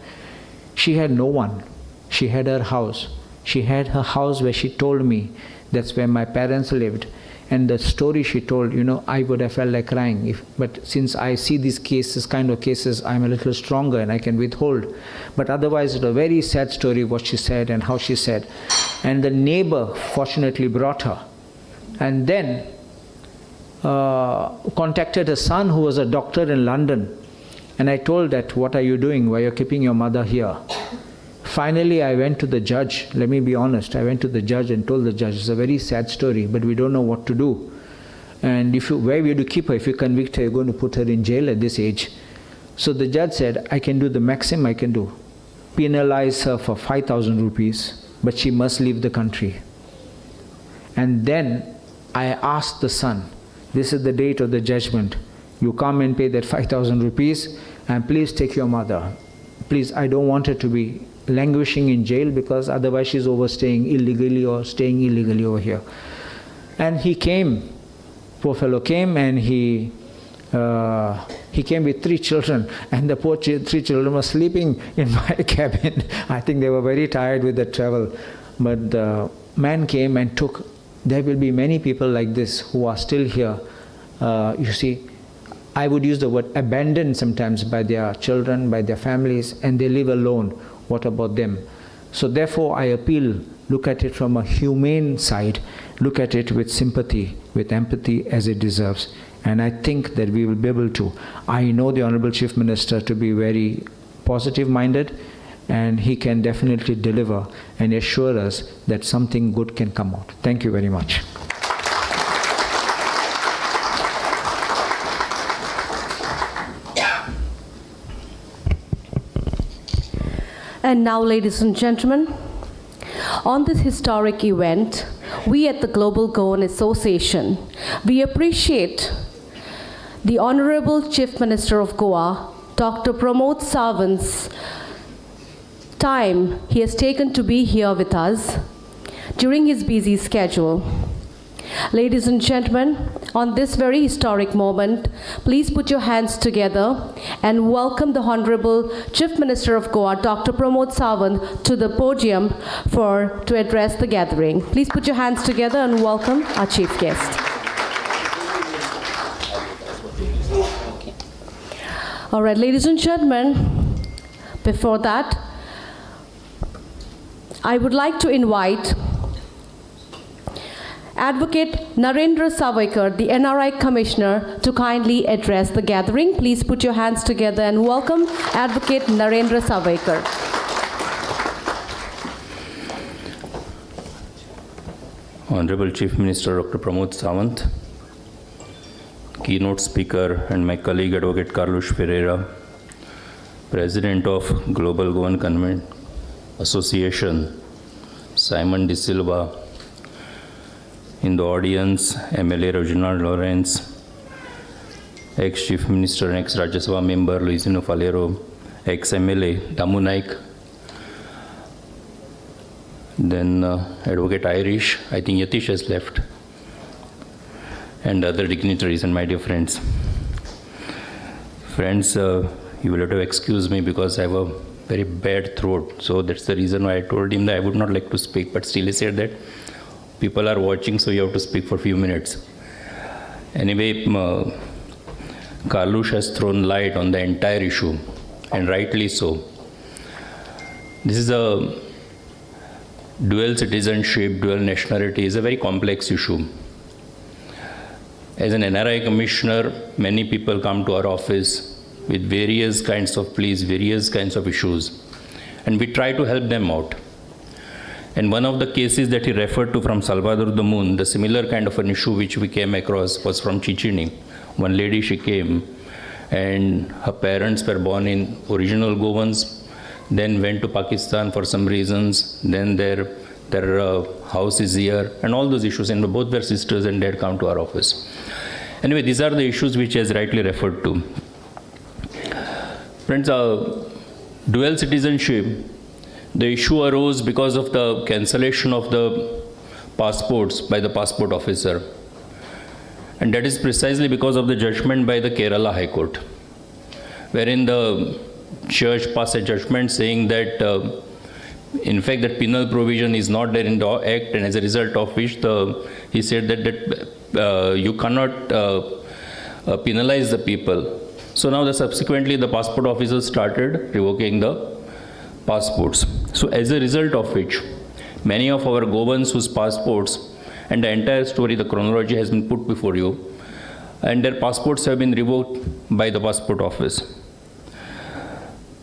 She had no one. She had her house. She had her house where she told me that's where my parents lived. And the story she told, I would have felt like crying. But since I see these cases, kind of cases, I'm a little stronger and I can withhold. But otherwise, it's a very sad story what she said and how she said. And the neighbor fortunately brought her. And then contacted a son who was a doctor in London. And I told that, what are you doing? Why are you keeping your mother here? Finally, I went to the judge. Let me be honest. I went to the judge and told the judge, it's a very sad story, but we don't know what to do. And where will you keep her? If you convict her, you're going to put her in jail at this age. So the judge said, I can do the maximum I can do. Penalize her for 5,000 rupees, but she must leave the country. And then I asked the son, this is the date of the judgment. You come and pay that 5,000 rupees and please take your mother. Please, I don't want her to be languishing in jail because otherwise she's overstaying illegally or staying illegally over here. And he came, poor fellow came, and he came with 3 children, and the poor 3 children were sleeping in my cabin. I think they were very tired with the travel. But the man came and took. There will be many people like this who are still here. You see, I would use the word abandoned sometimes by their children, by their families, and they live alone. What about them? So therefore I appeal, look at it from a humane side, look at it with sympathy, with empathy as it deserves. And I think that we will be able to. I know the Honorable Chief Minister to be very positive-minded, and he can definitely deliver and assure us that something good can come out. Thank you very much. And now, ladies and gentlemen, on this historic event, we at the Global Goan Association, we appreciate the Honorable Chief Minister of Goa, Dr. Pramod Sawant's time he has taken to be here with us during his busy schedule. Ladies and gentlemen, on this very historic moment, please put your hands together and welcome the Honorable Chief Minister of Goa, Dr. Pramod Sawant, to the podium to address the gathering. Please put your hands together and welcome our chief guest. All right, ladies and gentlemen, before that, I would like to invite Advocate Narendra Savaikar, the NRI Commissioner, to kindly address the gathering. Please put your hands together and welcome Advocate Narendra Savaikar. Honorable Chief Minister Dr. Pramod Sawant, keynote speaker, and my colleague Advocate Carlos Ferreira, President of Global Goan Association, Simon De Silva, in the audience, MLA Reginald Lawrence, ex-Chief Minister and ex-Rajya Sabha member Luisino Falero, ex-MLA Damu Naik, then Advocate Irish, I think Yatish has left, and other dignitaries and my dear friends. Friends, you will have to excuse me because I have a very bad throat, so that's the reason why I told him that I would not like to speak, but still he said that people are watching, so you have to speak for a few minutes. Anyway, Carlos has thrown light on the entire issue, and rightly so. This is a dual citizenship, dual nationality is a very complex issue. As an NRI commissioner, many people come to our office with various kinds of pleas, various kinds of issues, and we try to help them out. And one of the cases that he referred to from Salvador the Moon, the similar kind of an issue which we came across was from Chichini. One lady, she came, and her parents were born in original Goans, then went to Pakistan for some reasons, then their house is here, and all those issues, and both were sisters and they had come to our office. Anyway, these are the issues which he has rightly referred to. Friends, dual citizenship, the issue arose because of the cancellation of the passports by the passport officer. And that is precisely because of the judgment by the Kerala High Court, wherein the church passed a judgment saying that in fact that penal provision is not there in the act, and as a result of which he said that you cannot penalize the people. So now subsequently the passport officers started revoking the passports. So as a result of which, many of our Goans whose passports, and the entire story, the chronology has been put before you, and their passports have been revoked by the passport office.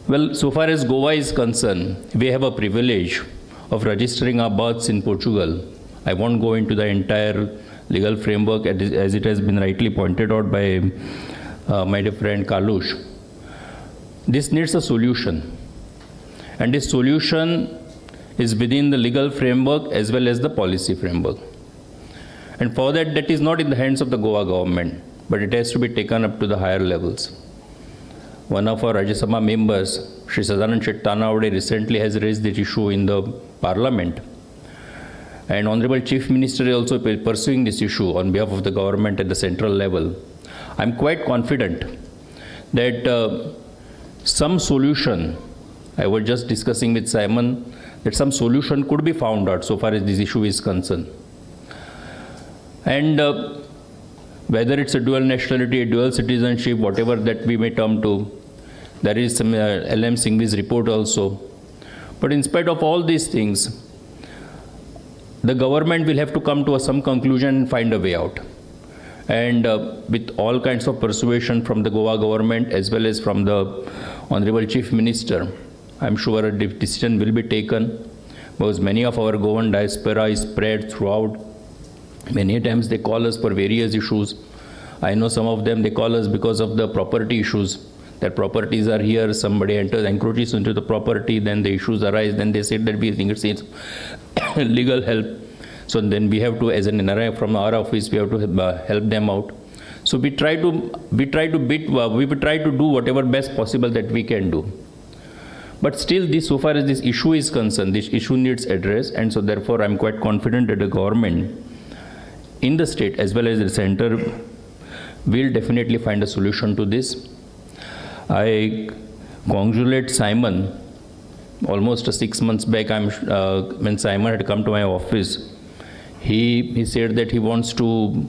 Well, so far as Goa is concerned, we have a privilege of registering our births in Portugal. I won't go into the entire legal framework as it has been rightly pointed out by my dear friend Carlos. This needs a solution. And this solution is within the legal framework as well as the policy framework. And for that, that is not in the hands of the Goa government, but it has to be taken up to the higher levels. one of our Rajya Sabha members, Shri Sadanand Shet Tanawade, recently has raised this issue in the Parliament. And Honorable Chief Minister is also pursuing this issue on behalf of the government at the central level. I'm quite confident that some solution, I was just discussing with Simon, that some solution could be found out so far as this issue is concerned. And whether it's a dual nationality, a dual citizenship, whatever that we may term to, there is some LM Singhvi's report also. But in spite of all these things, the government will have to come to some conclusion and find a way out. And with all kinds of persuasion from the Goa government as well as from the Honorable Chief Minister, I'm sure a decision will be taken, because many of our Goan diaspora is spread throughout. Many times they call us for various issues. I know some of them, they call us because of the property issues. That properties are here, somebody enters, encroaches into the property, then the issues arise, then they say that we think it's legal help. So then we have to, as an NRI from our office, we have to help them out. So we try to do whatever best possible that we can do. But still, so far as this issue is concerned, this issue needs address, and so therefore I'm quite confident that the government in the state as well as the center will definitely find a solution to this. I congratulate Simon. Almost 6 months back, when Simon had come to my office, he said that he wants to,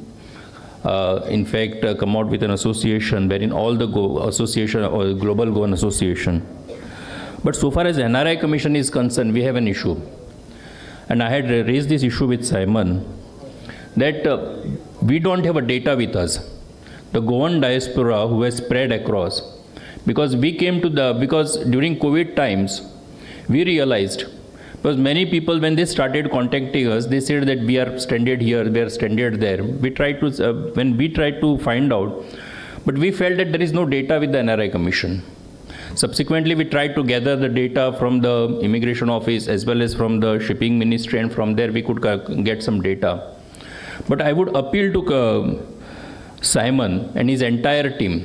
in fact, come out with an association wherein all the association or Global Goan Association. But so far as NRI Commission is concerned, we have an issue. And I had raised this issue with Simon, that we don't have a data with us. The Goan diaspora who has spread across, because because during COVID times, we realized, because many people when they started contacting us, they said that we are stranded here, we are stranded there. We tried to, when we tried to find out, but we felt that there is no data with the NRI Commission. Subsequently, we tried to gather the data from the Immigration Office as well as from the Shipping Ministry, and from there we could get some data. But I would appeal to Simon and his entire team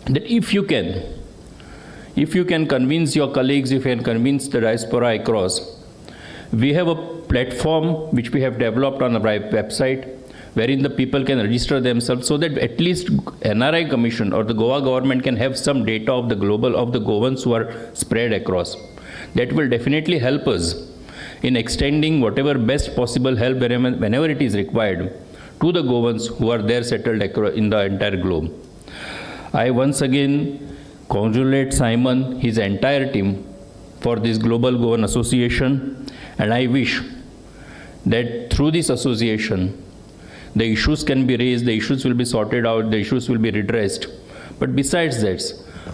that if you can convince your colleagues, if you can convince the diaspora across, we have a platform which we have developed on the website wherein the people can register themselves, so that at least NRI Commission or the Goa government can have some data of the Goans who are spread across. That will definitely help us in extending whatever best possible help whenever it is required to the Goans who are there settled in the entire globe. I once again congratulate Simon, his entire team, for this Global Goan Association, and I wish that through this association, the issues can be raised, the issues will be sorted out, the issues will be redressed. But besides that,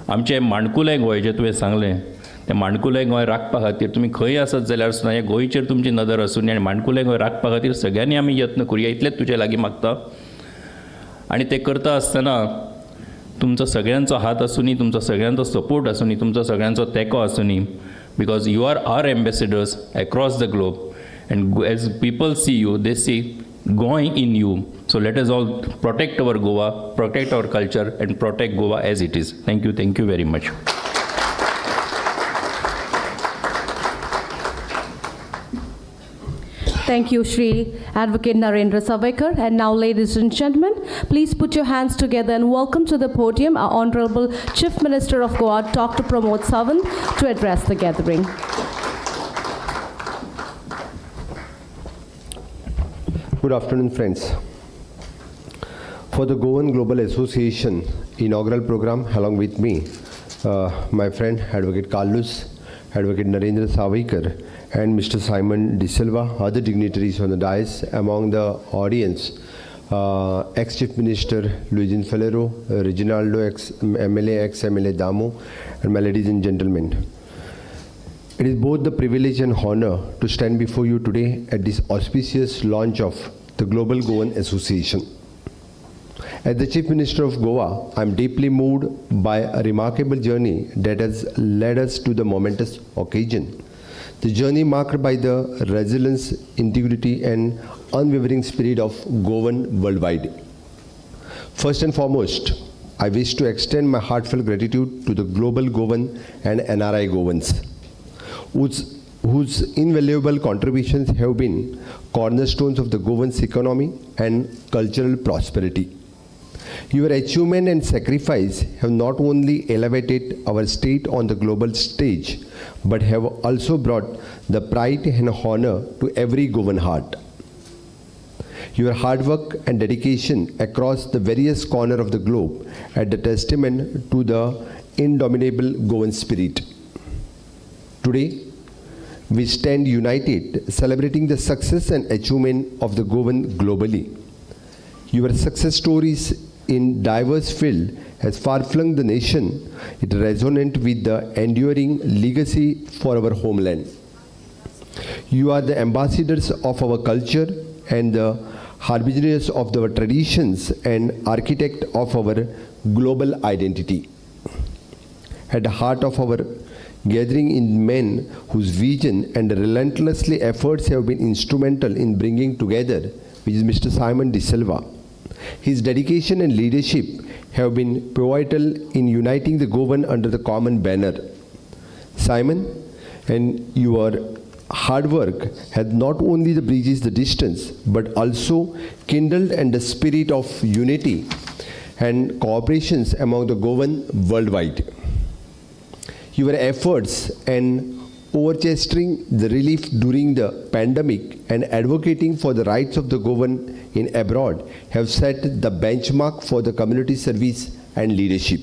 आमचे माणकुले गोंय जे तुवें सांगलें, ते माणकुले गोंय राखपा खातीर तुमी खंय आसत जाल्यार सुद्दां ह्या गोंयचेर तुमची नदर आसूं आनी माणकुले गोंय राखपा खातीर सगळ्यांनी आमी यत्न करुया, इतलेंच तुजे लागीं मागता. आनी ते करता आसतना तुमचो सगळ्यांचो हात आसूं नी, तुमचो सगळ्यांचो सपोर्ट आसूं नी, तुमचो सगळ्यांचो तेंको आसूं नी, because you are our ambassadors across the globe, and as people see you, they see Goan in you. So let us all protect our Goa, protect our culture, and protect Goa as it is. Thank you very much. Thank you, Shri Advocate Narendra Savaikar. And now, ladies and gentlemen, please put your hands together and welcome to the podium our Honorable Chief Minister of Goa, Dr. Pramod Sawant, to address the gathering. Good afternoon, friends. For the Goan Global Association inaugural program, along with me, my friend Advocate Carlos, Advocate Narendra Savaikar, and Mr. Simon De Silva, other dignitaries on the dais, among the audience, ex-Chief Minister Luiz Falero, Reginaldo, ex-MLA, ex-MLA Damu, and my ladies and gentlemen. It is both the privilege and honor to stand before you today at this auspicious launch of the Global Goan Association. As the Chief Minister of Goa, I am deeply moved by a remarkable journey that has led us to the momentous occasion. The journey marked by the resilience, integrity, and unwavering spirit of Goan worldwide. First and foremost, I wish to extend my heartfelt gratitude to the global Goan and NRI Goans, whose invaluable contributions have been cornerstones of the Goan's economy and cultural prosperity. Your achievement and sacrifice have not only elevated our state on the global stage, but have also brought the pride and honor to every Goan heart. Your hard work and dedication across the various corners of the globe are the testament to the indomitable Goan spirit. Today, we stand united, celebrating the success and achievement of the Goan globally. Your success stories in diverse fields has far-flung the nation. It resonates with the enduring legacy for our homeland. You are the ambassadors of our culture and the harbingers of our traditions and architect of our global identity. At the heart of our gathering in men whose vision and relentlessly efforts have been instrumental in bringing together, which is Mr. Simon De Silva. His dedication and leadership have been pivotal in uniting the Goan under the common banner. Simon, and your hard work has not only bridged the distance, but also kindled and the spirit of unity and cooperations among the Goan worldwide. Your efforts and orchestrating the relief during the pandemic and advocating for the rights of the Goan in abroad have set the benchmark for the community service and leadership.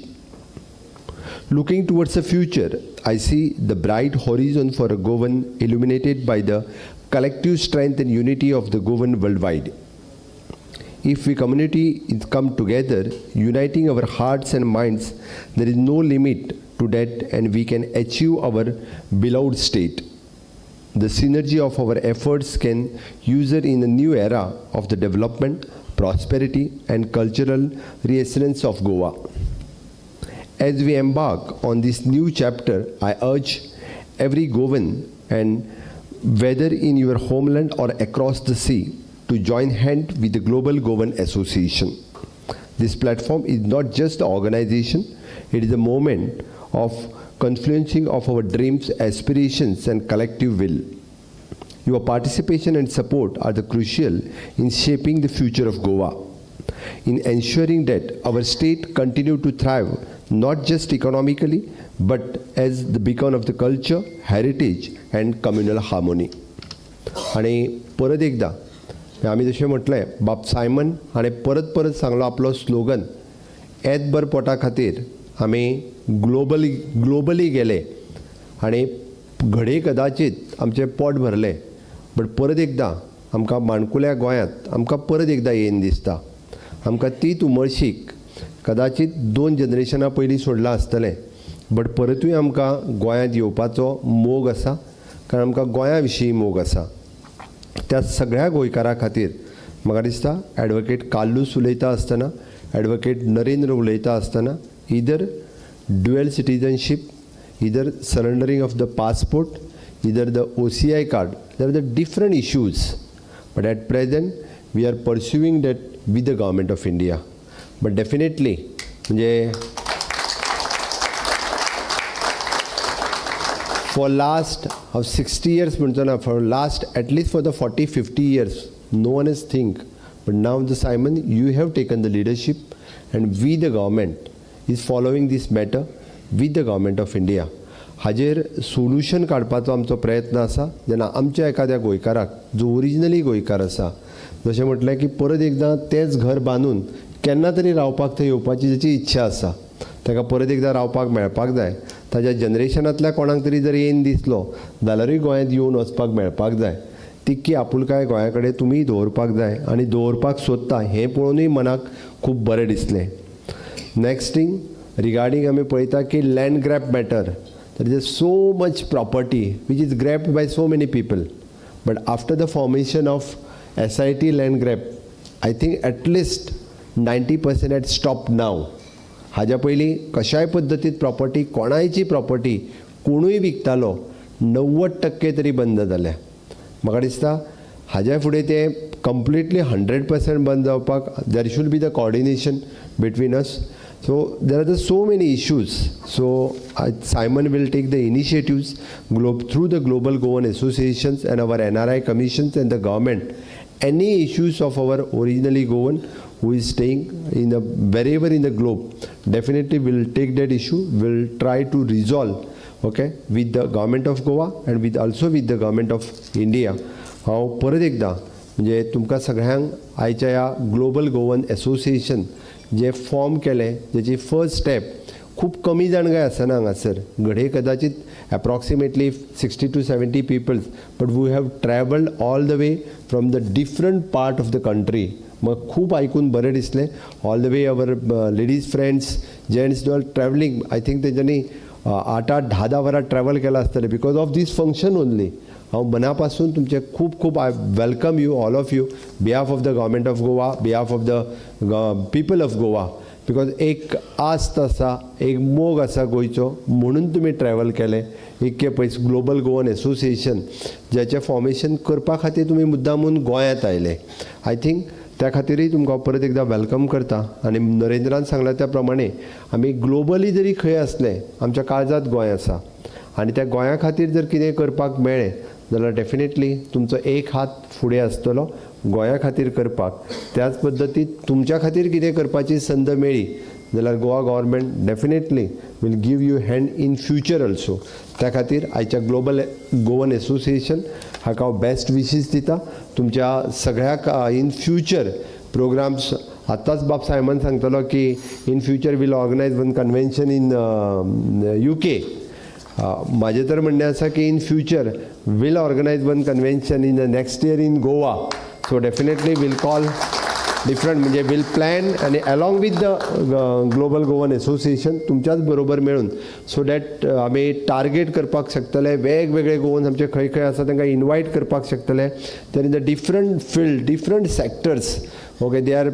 Looking towards the future, I see the bright horizon for a Goan illuminated by the collective strength and unity of the Goan worldwide. If we community come together, uniting our hearts and minds, there is no limit to that, and we can achieve our beloved state. The synergy of our efforts can usher in a new era of the development, prosperity, and cultural reassurance of Goa. As we embark on this new chapter, I urge every Goan, and whether in your homeland or across the sea, to join hands with the Global Goan Association. This platform is not just an organization, it is a moment of confluencing of our dreams, aspirations, and collective will. Your participation and support are the crucial in shaping the future of Goa, in ensuring that our state continue to thrive not just economically, but as the beacon of the culture, heritage, and communal harmony. आणि परत एकदा आम्ही जशें म्हटलें, बाब Simon हाणें परत परत सांगलो आपलो स्लोगन, एत बर पोटा खातीर आमी ग्लोबली गेले आनी घडये कदाचित आमचें पोट भरलें, बट परत एकदां आमकां माणकुल्या गोंयांत आमकां परत एकदां येवन दिसता. आमकां तीच उमळशीक कदाचित 2 जनरेशनां पयलीं सोडलां आसतलें, बट परतूय आमकां गोंयांत येवपाचो मोग आसा, कारण आमकां गोंया विशीं मोग आसा. त्या सगळ्या गोंयकारां खातीर म्हाका दिसता ॲडवोकेट काल्लूस उलयता आसतना, ॲडवोकेट नरेंद्र उलयता आसतना, इदर dual citizenship, either surrendering of the passport, either the OCI card, there are the different issues. But at present, we are pursuing that with the government of India. But definitely, for last of 60 years, for last at least for the 40-50 years, no one has think. But now, the Simon, you have taken the leadership, and we, the government, is following this matter with the government of India. हाजेर solution काडपाचो आमचो प्रयत्न आसा. जेन्ना आमच्या एखाद्या गोंयकाराक जो ओरिजिनली गोंयकार आसा, जशें म्हटलें की परत एकदां तेंच घर बांदून केन्ना तरी रावपाक थंय येवपाची जाची इच्छा आसा, ताका परत एकदां रावपाक मेळपाक जाय. ताज्या जनरेशनांतल्या कोणाक तरी जर येवन दिसलो जाल्यारूय गोंयांत येवन वचपाक मेळपाक जाय. तितकी आपुलकाय गोंया कडेन तुमी दवरपाक जाय आनी दवरपाक सोदता हें पळोवनूय मनाक खूब बरें दिसलें. नेक्स्ट थिंग रिगार्डिंग आमी पळयता की land grab matter, there is so much property which is grabbed by so many people, but after the formation of SIT land grab, I think at least 90% had stopped now. हाज्या पयलीं कशाय पद्दतीत property, कोणायची property कोणूय विकतालो 90% तरी बंद जाल्या. म्हाका दिसता हाज्या फुडें ते कंप्लिटली 100% बंद जावपाक देर should be the coordination between us. So there are just so many issues. So Simon will take the initiatives through the Global Goan Associations and our NRI commissions and the government. Any issues of our originally Goan who is staying in wherever in the globe, definitely will take that issue, will try to resolve, okay, with the government of Goa and also with the government of India. हांव परत एकदा म्हणजे तुमकां सगळ्यांक आयच्या ह्या global Goan association जे form केलें जेची first step खूब कमी जाणगाय आसना हांगासर घडये कदाचित approximately 60 to 70 peoples but we have travelled all the way from the different part of the country मग खूब आयकून बरें दिसलें all the way our ladies friends gents all travelling I think तेंच्यांनी 8-10 वरां ट्रॅवल केलां आसतलें because of this function only हांव मनापासून तुमचे खूब खूब I welcome you all of you behalf of the government of Goa behalf of the people of Goa because एक आस्त आसा एक मोग आसा गोंयचो म्हणून तुमी ट्रॅवल केलें इतके पयस ग्लोबल गोवन एसोसिएशन ज्याचें फॉर्मेशन करपा खातीर तुमी मुद्दामून गोंयांत आयले आय थिंक त्या खातीरय तुमकां परत एकदा वेलकम करता आनी नरेंद्रान सांगला त्या प्रमाणे आमी ग्लोबली जरी खंय असले आमच्या काळजांत गोंय आसा आनी त्या गोंया खातीर जर कितें करपाक मेळ्ळें जाल्यार डेफिनेटली तुमचो एक हात फुडें आसतलो गोंया खातीर करपाक त्याच पद्दतीन तुमच्या खातीर कितें करपाची संद मेळ्ळी जाल्यार Goa government definitely will give you hand in future also त्या खातीर आयच्या ग्लोबल गोवन एसोसिएशन हाका हांव बेस्ट विशीस दिता तुमच्या सगळ्याक इन फ्युचर प्रोग्राम्स आतांच बाब सायमन सांगतलो की in future will organise one convention in UK माझे तर म्हणणें आसा की in future will organise one convention in the next year in Goa so definitely will call different म्हणजे वील प्लॅन आनी along with the global Goan Association तुमच्याच बरोबर मेळून सो डॅट आमी टार्गेट करपाक शकतले वेगवेगळे गोवन्स आमचे खंय खंय आसा तांकां इनवायट करपाक शकतले तर in the different field different sectors okay they are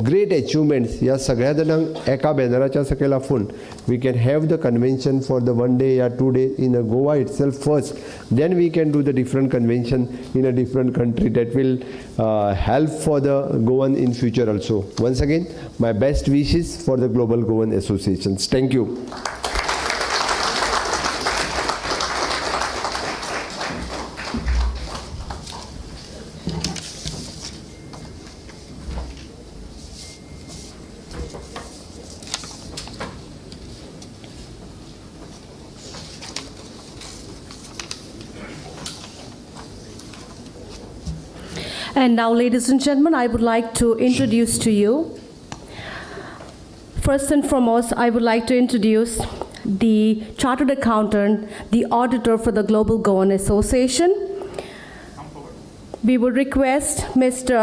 great achievements ह्या सगळ्या जाणांक एका बॅनराच्या सकयल आफून we can have the convention for the 1 day या 2 days in Goa itself first then we can do the different convention in a different country that will help for the Goan in future also once again my best wishes for the global Goan associations thank you And now, ladies and gentlemen, I would like to introduce to you, first and foremost, I would like to introduce the Chartered Accountant, the Auditor for the Global Goan Association. We would request Mr.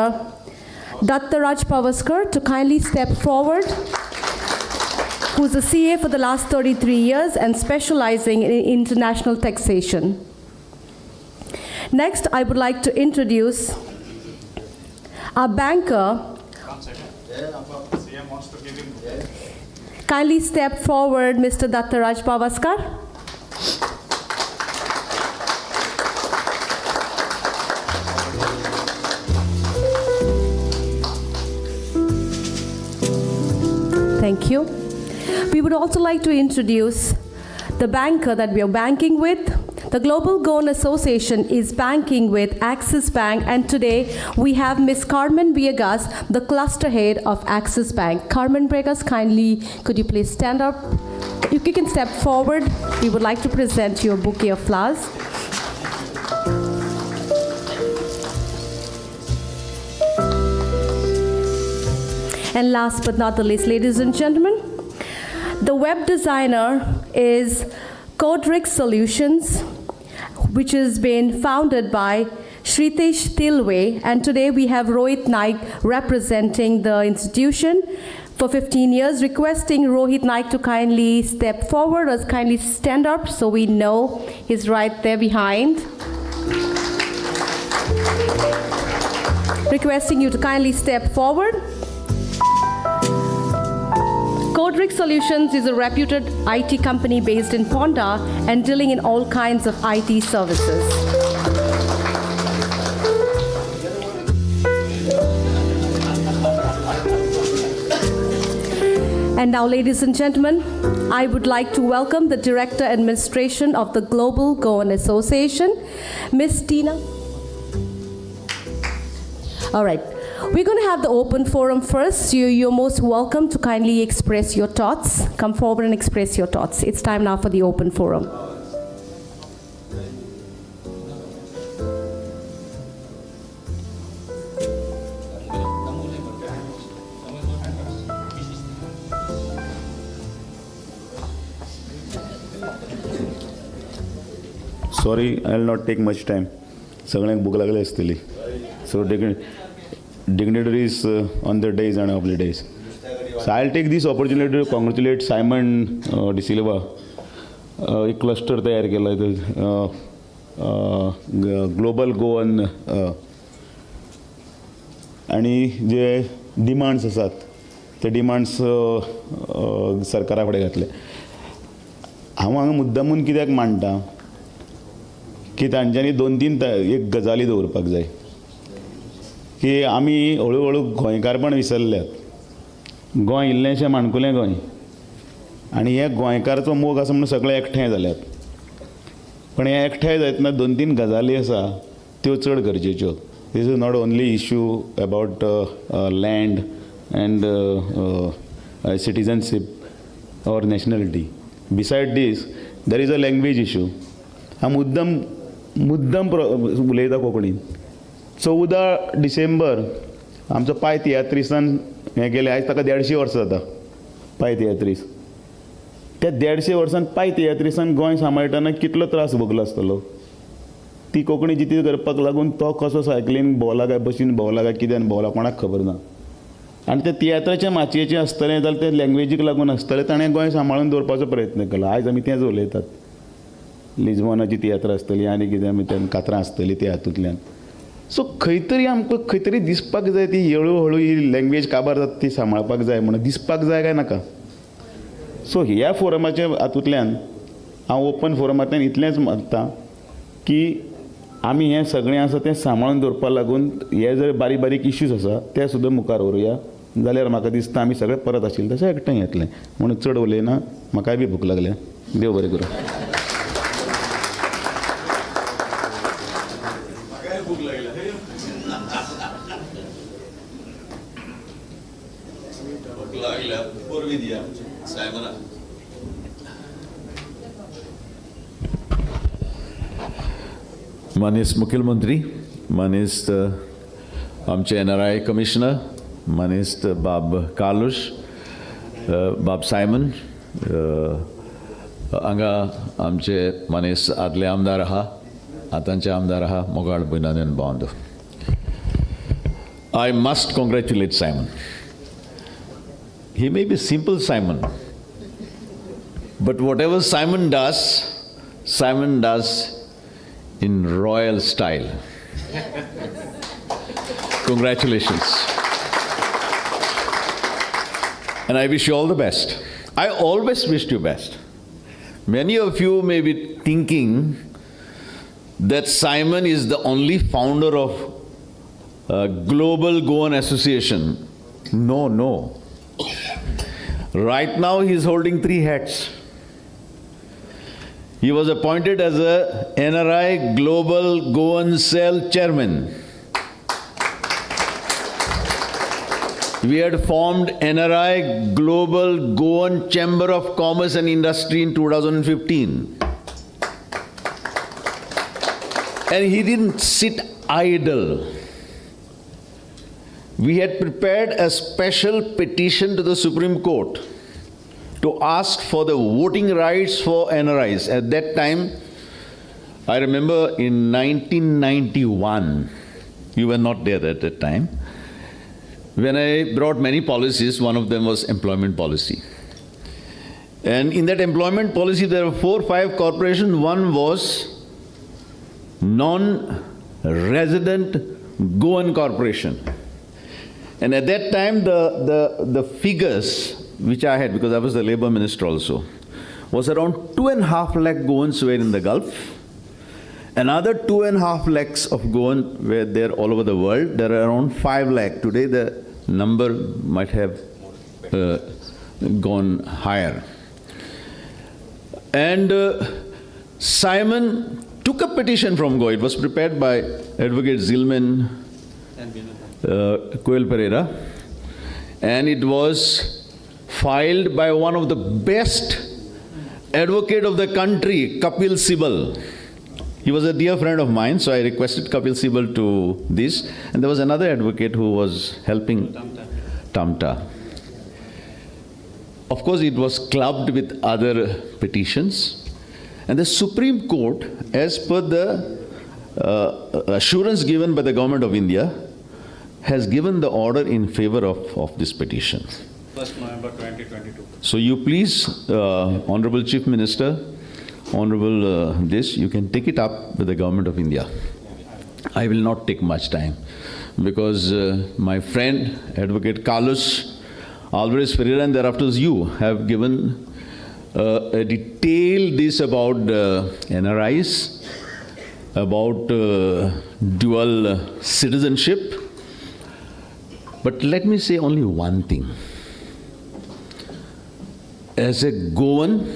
Dattaraj Pavaskar to kindly step forward, who's a CA for the last 33 years and specializing in international taxation. Next, I would like to introduce our banker. Kindly step forward, Mr. Dattaraj Pavaskar. Thank you. We would also like to introduce the banker that we are banking with. The Global Goan Association is banking with Axis Bank, and today we have Ms. Carmen Villegas, the cluster head of Axis Bank. Carmen Villegas, kindly could you please stand up? You can step forward. We would like to present you a bouquet of flowers. And last but not the least, ladies and gentlemen, the web designer is Codrix Solutions, which has been founded by Shritesh Tilwe, and today we have Rohit Naik representing the institution for 15 years, requesting Rohit Naik to kindly step forward or kindly stand up so we know he's right there behind. Requesting you to kindly step forward. Codrix Solutions is a reputed IT company based in Ponda and dealing in all kinds of IT services. And now, ladies and gentlemen, I would like to welcome the Director Administration of the Global Goan Association, Ms. Tina. All right. We're going to have the open forum first. You're most welcome to kindly express your thoughts. Come forward and express your thoughts. It's time now for the open forum. Sorry, I will not take much time. सगळ्यांक भूक लागली आसतली. So dignitaries on their days and off the days. So I'll take this opportunity to congratulate Simon De Silva. एक cluster तयार केला global Goan आणि जे demands आसात ते डिमांड्स सरकारा फुडें घातले. हांव हांगा मुद्दामून कित्याक मांडटा की तांच्यांनी 2-3 एक गजाली दवरपाक जाय की आमी हळू हळू गोंयकारपण विसरल्यात. गोंय इल्लेंशें माणकुलें गोंय आनी हे गोंयकारचो मोग आसा म्हणून सगळे एकठांय जाल्यात. पण हे एकठांय जायतना 2-3 गजाली आसा त्यो चड गरजेच्यो. This is not only issue about land and citizenship or nationality. Beside this there is a language issue. हांव मुद्दम उलयता कोंकणीन. 14 डिसेंबर आमचो पांय तियात्रिसान हें केलें. आयज ताका 150 वर्सां जाता पांय तियात्रीस. त्या 150 वर्सान पांय तियात्रिसान गोंय सांबाळटना कितलो त्रास भोगलो आसतलो. ती कोंकणी जिती करपाक लागून तो कसो सायकलीन भोंवला काय बसीन भोंवला काय कित्यान भोंवला कोणाक खबर ना. आनी ते तियात्राच्या माचयेचें आसतलें जाल्यार ते लँग्वेजीक लागून आसतलें. ताणें गोंय सांबाळून दवरपाचो प्रयत्न केलो. आयज आमी तेंच उलयतात. लिजबोनाची तियात्र आसतली आनी कितें आमी तें कातरां आसतलीं त्या हातूंतल्यान. सो खंय तरी आमकां खंय तरी दिसपाक जाय ती हळू हळू ही लँग्वेज काबार जाता ती सांबाळपाक जाय म्हणून दिसपाक जाय काय नाका. सो ह्या फोरमाच्या हातूंतल्यान हांव ओपन फोरमांतल्यान इतलेंच मागता की आमी हें सगळें आसा तें सांबाळून दवरपा लागून हे जर बारीक बारीक इश्यूज आसा ते सुद्दां मुखार व्हरुया. जाल्यार म्हाका दिसता आमी सगळे परत आशिल्ले तशें एकठांय येतलें. म्हणून चड उलयना. म्हाकाय बी भूक लागल्या. देव बरें करूं. माननीय मुख्यमंत्री, माननीय आमचे NRI कमिशनर, माननीय बाब कालुश, बाब सायमन, हांगा आमचे माननीय आदले आमदार आहा, आतांचे आमदार आहा, मोगाळ भयणान बांदो. I must congratulate Simon. He may be simple Simon, but whatever Simon does in royal style. Congratulations. And I wish you all the best. I always wished you best. Many of you may be thinking that Simon is the only founder of Global Goan Association. No. Right now he is holding 3 hats. He was appointed as a NRI Global Goan Cell Chairman. We had formed NRI Global Goan Chamber of Commerce and Industry in 2015. And he didn't sit idle. We had prepared a special petition to the Supreme Court to ask for the voting rights for NRIs. At that time, I remember in 1991, you were not there at that time, when I brought many policies. One of them was employment policy. And in that employment policy, there were 4 or 5 corporations. One was non-resident Goan corporation. And at that time, the figures which I had, because I was the labor minister also, was around 2.5 lakh Goans were in the Gulf. Another 2.5 lakhs of Goan were there all over the world. There are around 5 lakh. Today the number might have gone higher. And Simon took a petition from Goa. It was prepared by Advocate Zilman Coel Pereira, and it was filed by one of the best advocate of the country, Kapil Sibal. He was a dear friend of mine, so I requested Kapil Sibal to this, and there was another advocate who was helping, Tamta. Of course, it was clubbed with other petitions, and the Supreme Court, as per the assurance given by the Government of India, has given the order in favor of this petition. 1st November 2022. So you please, Honorable Chief Minister, Honorable this, you can take it up with the Government of India. I will not take much time because my friend, Advocate Carlos Alvarez Ferreira, and thereafter you have given a detailed this about NRIs, about dual citizenship. But let me say only one thing. As a Goan,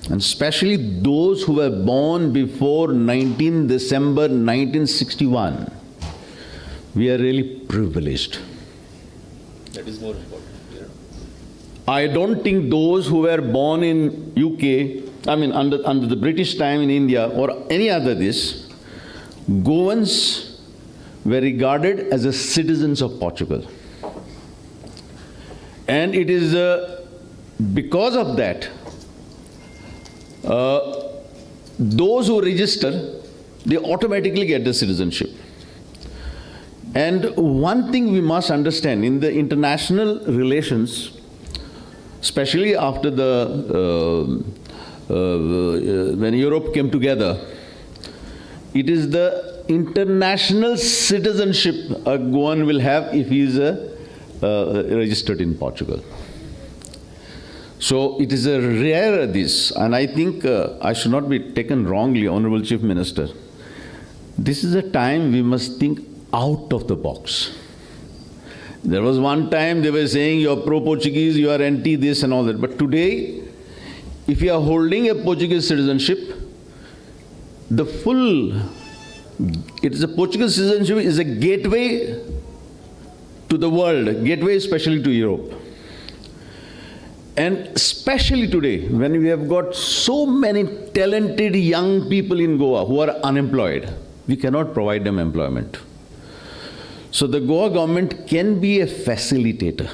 and especially those who were born before 19 December 1961, we are really privileged. That is more important. Yeah. I don't think those who were born in UK, I mean under the British time in India or any other this, Goans were regarded as the citizens of Portugal. And it is because of that, those who register, they automatically get the citizenship. And one thing we must understand in the international relations, especially after when Europe came together, it is the international citizenship a Goan will have if he is registered in Portugal. So it is a rare this, and I think I should not be taken wrongly, Honorable Chief Minister. This is a time we must think out of the box. There was one time they were saying you are pro-Portuguese, you are anti this and all that. But today, if you are holding a Portuguese citizenship, the full, it is a Portuguese citizenship is a gateway to the world, gateway especially to Europe. And especially today, when we have got so many talented young people in Goa who are unemployed, we cannot provide them employment. So the Goa government can be a facilitator.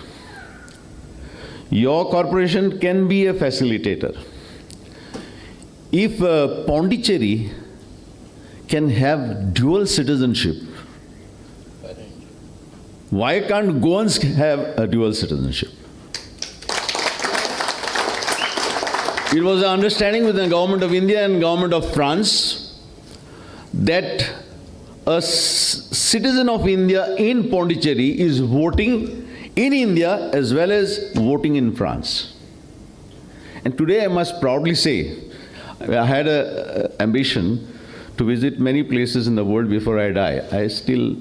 Your corporation can be a facilitator. If Pondicherry can have dual citizenship, why can't Goans have a dual citizenship? It was an understanding with the Government of India and Government of France that a citizen of India in Pondicherry is voting in India as well as voting in France. And today I must proudly say, I had an ambition to visit many places in the world before I die. I still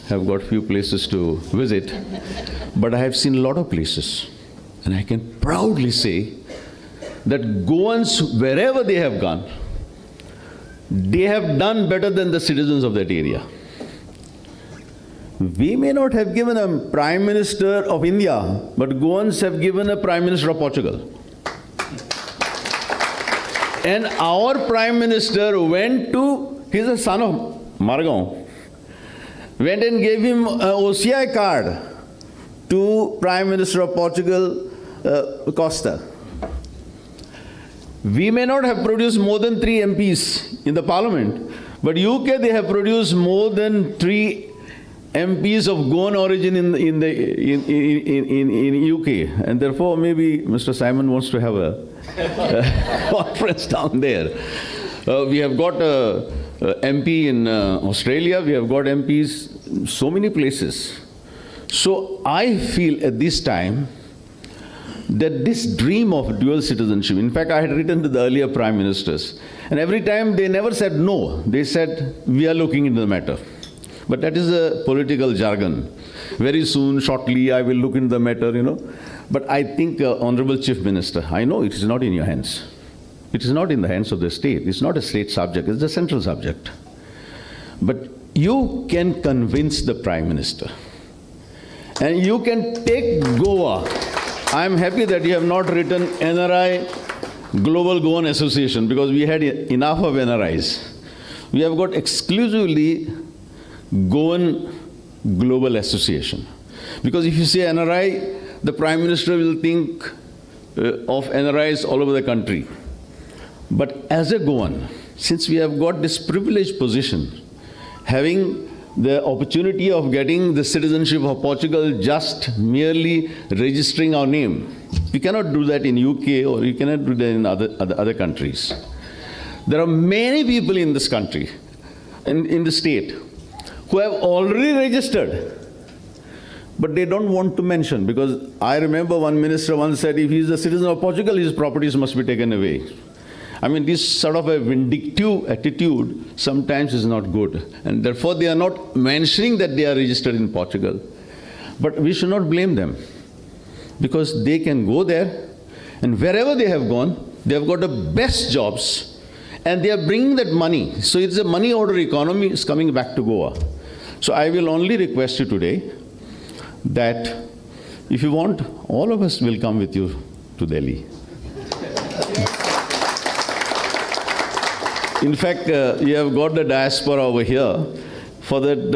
have got few places to visit, but I have seen a lot of places. And I can proudly say that Goans, wherever they have gone, they have done better than the citizens of that area. We may not have given a Prime Minister of India, but Goans have given a Prime Minister of Portugal. And our Prime Minister went to, he's a son of Margao, went and gave him an OCI card to Prime Minister of Portugal, Costa. We may not have produced more than 3 MPs in the Parliament, but UK they have produced more than 3 MPs of Goan origin in UK, and therefore maybe Mr. Simon wants to have a conference down there. We have got a MP in Australia. We have got MPs in so many places. So I feel at this time that this dream of dual citizenship, in fact, I had written to the earlier prime ministers, and every time they never said no. They said, we are looking into the matter. But that is a political jargon. Very soon, shortly, I will look into the matter, But I think, Honorable Chief Minister, I know it is not in your hands. It is not in the hands of the state. It's not a state subject, it's a central subject. But you can convince the Prime Minister. And you can take Goa. I'm happy that you have not written NRI Global Goan Association, because we had enough of NRIs. We have got exclusively Goan Global Association. Because if you say NRI, the Prime Minister will think of NRIs all over the country. But as a Goan, since we have got this privileged position, having the opportunity of getting the citizenship of Portugal just merely registering our name. We cannot do that in UK, or you cannot do that in other countries. There are many people in this country, in the state, who have already registered, but they don't want to mention, because I remember one minister once said, if he is a citizen of Portugal, his properties must be taken away. I mean, this sort of a vindictive attitude sometimes is not good. And therefore, they are not mentioning that they are registered in Portugal. But we should not blame them, because they can go there, and wherever they have gone, they have got the best jobs, and they are bringing that money. So it's a money order economy is coming back to Goa. So I will only request you today that if you want, all of us will come with you to Delhi. In fact, you have got the diaspora over here for that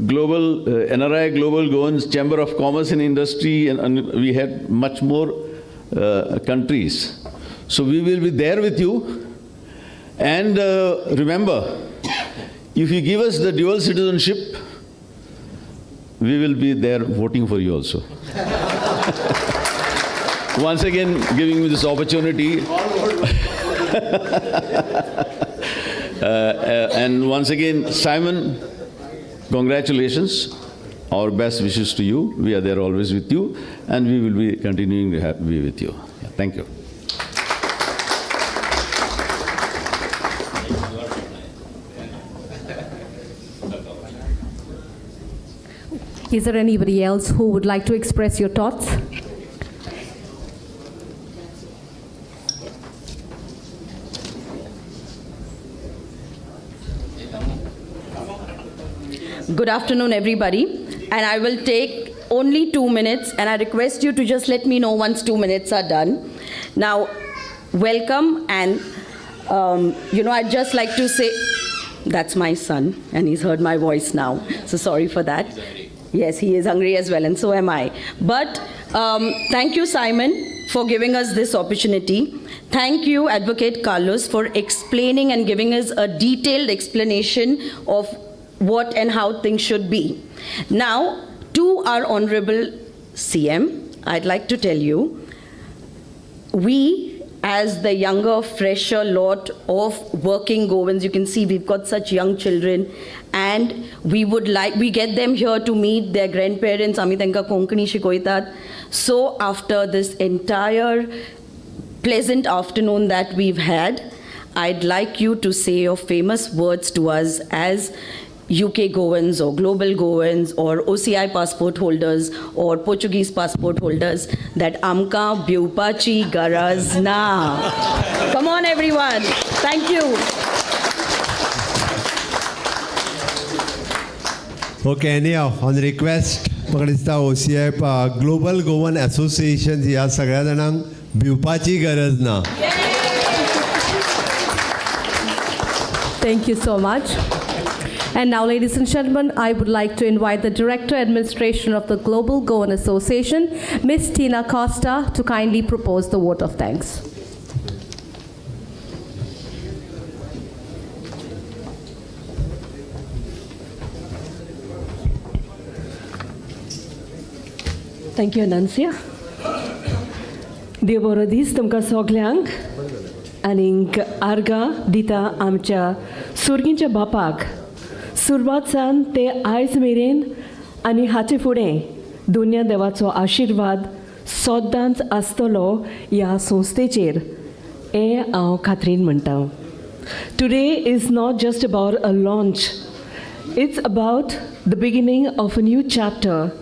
global NRI Global Goans Chamber of Commerce and Industry, and we had much more countries. So we will be there with you. And remember, if you give us the dual citizenship, we will be there voting for you also. Once again, giving me this opportunity. And once again, Simon, congratulations. Our best wishes to you. We are there always with you, and we will be continuing to be with you. Thank you. Is there anybody else who would like to express your thoughts? Good afternoon, everybody. And I will take only 2 minutes, and I request you to just let me know once 2 minutes are done. Now, welcome, and I'd just like to say, that's my son, and he's heard my voice now, so sorry for that. Yes, he is hungry as well, and so am I. But thank you, Simon, for giving us this opportunity. Thank you, Advocate Carlos, for explaining and giving us a detailed explanation of what and how things should be. Now, to our Honorable CM, I'd like to tell you, we, as the younger, fresher lot of working Goans, you can see we've got such young children, and we get them here to meet their grandparents, Amitanka Konkani Shikoitat. So after this entire pleasant afternoon that we've had, I'd like you to say your famous words to us as UK Goans or Global Goans or OCI passport holders or Portuguese passport holders that Amka Biupachi Garaz Na. Come on, everyone. Thank you. Okay, anyhow, on request, Pakistan OCI Global Goan Association ह्या सगळ्या जाणांक भिवपाची गरज ना. Thank you so much. And now, ladies and gentlemen, I would like to invite the Director Administration of the Global Goan Association, Ms. Tina Costa, to kindly propose the vote of thanks. Thank you, Anancia. देव बरो दीस तुमकां सगल्यांक आनीक आर्गां दिता आमच्या सुर्गींच्या बापाक. सुरवात सावन ते आयज मेरेन आनी हाचे फुडें दुनिया देवाचो आशिर्वाद सदांच आसतलो ह्या संस्थेचेर हें हांव खात्रीन म्हणटा. Today is not just about a launch. It's about the beginning of a new chapter,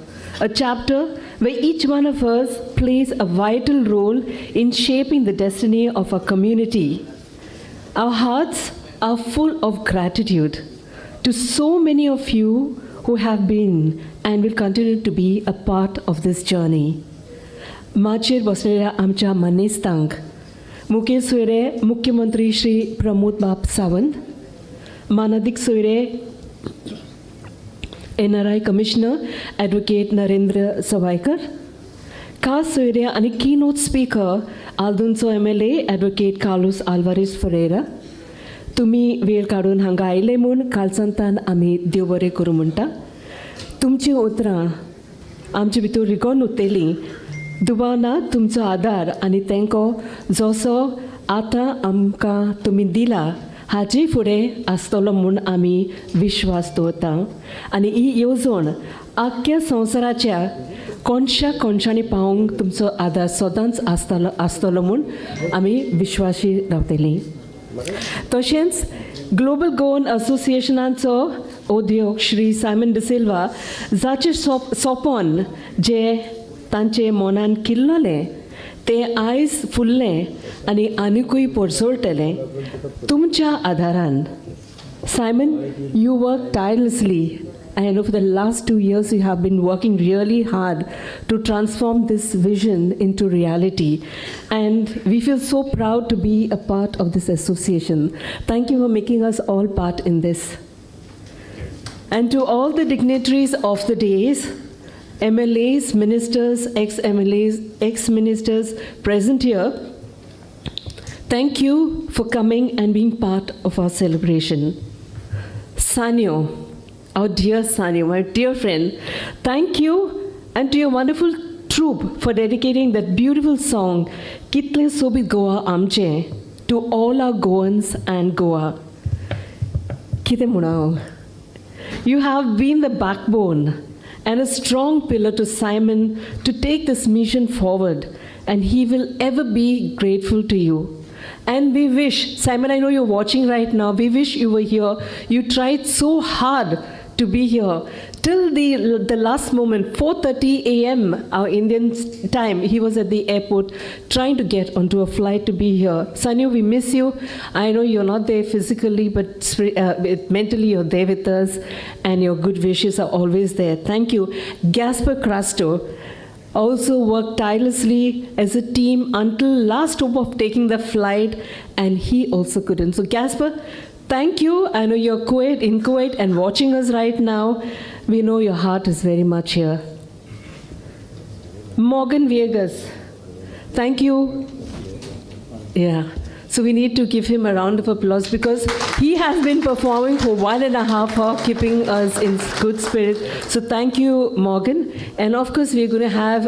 a chapter where each one of us plays a vital role in shaping the destiny of our community. Our hearts are full of gratitude to so many of you who have been and will continue to be a part of this journey. माचेर बसलेल्या आमच्या मनेस्तांक मुखेल सोयरे मुख्यमंत्री श्री प्रमोद बाब सावंत, मानदिक सोयरे NRI commissioner advocate Narendra Sawaikar, खास सोयरे आनी कीनोट स्पीकर आल्दोंचो MLA ॲडव्होकेट कार्लोस आल्वारेस फरेरा. तुमी वेळ काडून हांगा आयले म्हूण कालसंतान आमी देव बरें करूं म्हणटा. तुमचीं उतरां आमचे भितर रिकोन उरतलीं. दुबावना तुमचो आदार आनी तेंको जसो आतां आमकां तुमी दिला हाचे फुडें आसतलो म्हूण आमी विश्वास दवरता. आनी ही येवजण आख्ख्या संवसाराच्या कोणशा कोणशांनी पावोवंक तुमचो आदार सदांच आसतलो म्हूण आमी विश्वासी रावतलीं. तशेंच ग्लोबल गोवन असोसिएशनाचो उद्योग श्री सायमन डिसिल्वा जाचे सोपोन जे तांचे मनान किल्ललें तें आयज फुल्लें आनी आनिकूय परसोळटलें तुमच्या आदारान. Simon, you work tirelessly, and over the last 2 years you have been working really hard to transform this vision into reality, and we feel so proud to be a part of this association. Thank you for making us all part in this. And to all the dignitaries of the days, MLAs, ministers, ex-MLAs, ex-ministers present here, thank you for coming and being part of our celebration. Sanyo, our dear Sanyo, my dear friend, thank you, and to your wonderful troupe for dedicating that beautiful song, Kitle Sobit Goa Amche, to all our Goans and Goa. Kite munao. You have been the backbone and a strong pillar to Simon to take this mission forward, and he will ever be grateful to you. And we wish, Simon, I know you're watching right now, we wish you were here. You tried so hard to be here. Till the last moment, 4:30 a.m. our Indian time, he was at the airport trying to get onto a flight to be here. Sanyu, we miss you. I know you're not there physically, but mentally you're there with us, and your good wishes are always there. Thank you. Gasper Crasto also worked tirelessly as a team until last hope of taking the flight, and he also couldn't. So Gasper, thank you. I know you're in Kuwait and watching us right now. We know your heart is very much here. Morgan Viegas, thank you. Yeah. So we need to give him a round of applause because he has been performing for 1.5 hours, keeping us in good spirit. So thank you, Morgan. And of course, we're going to have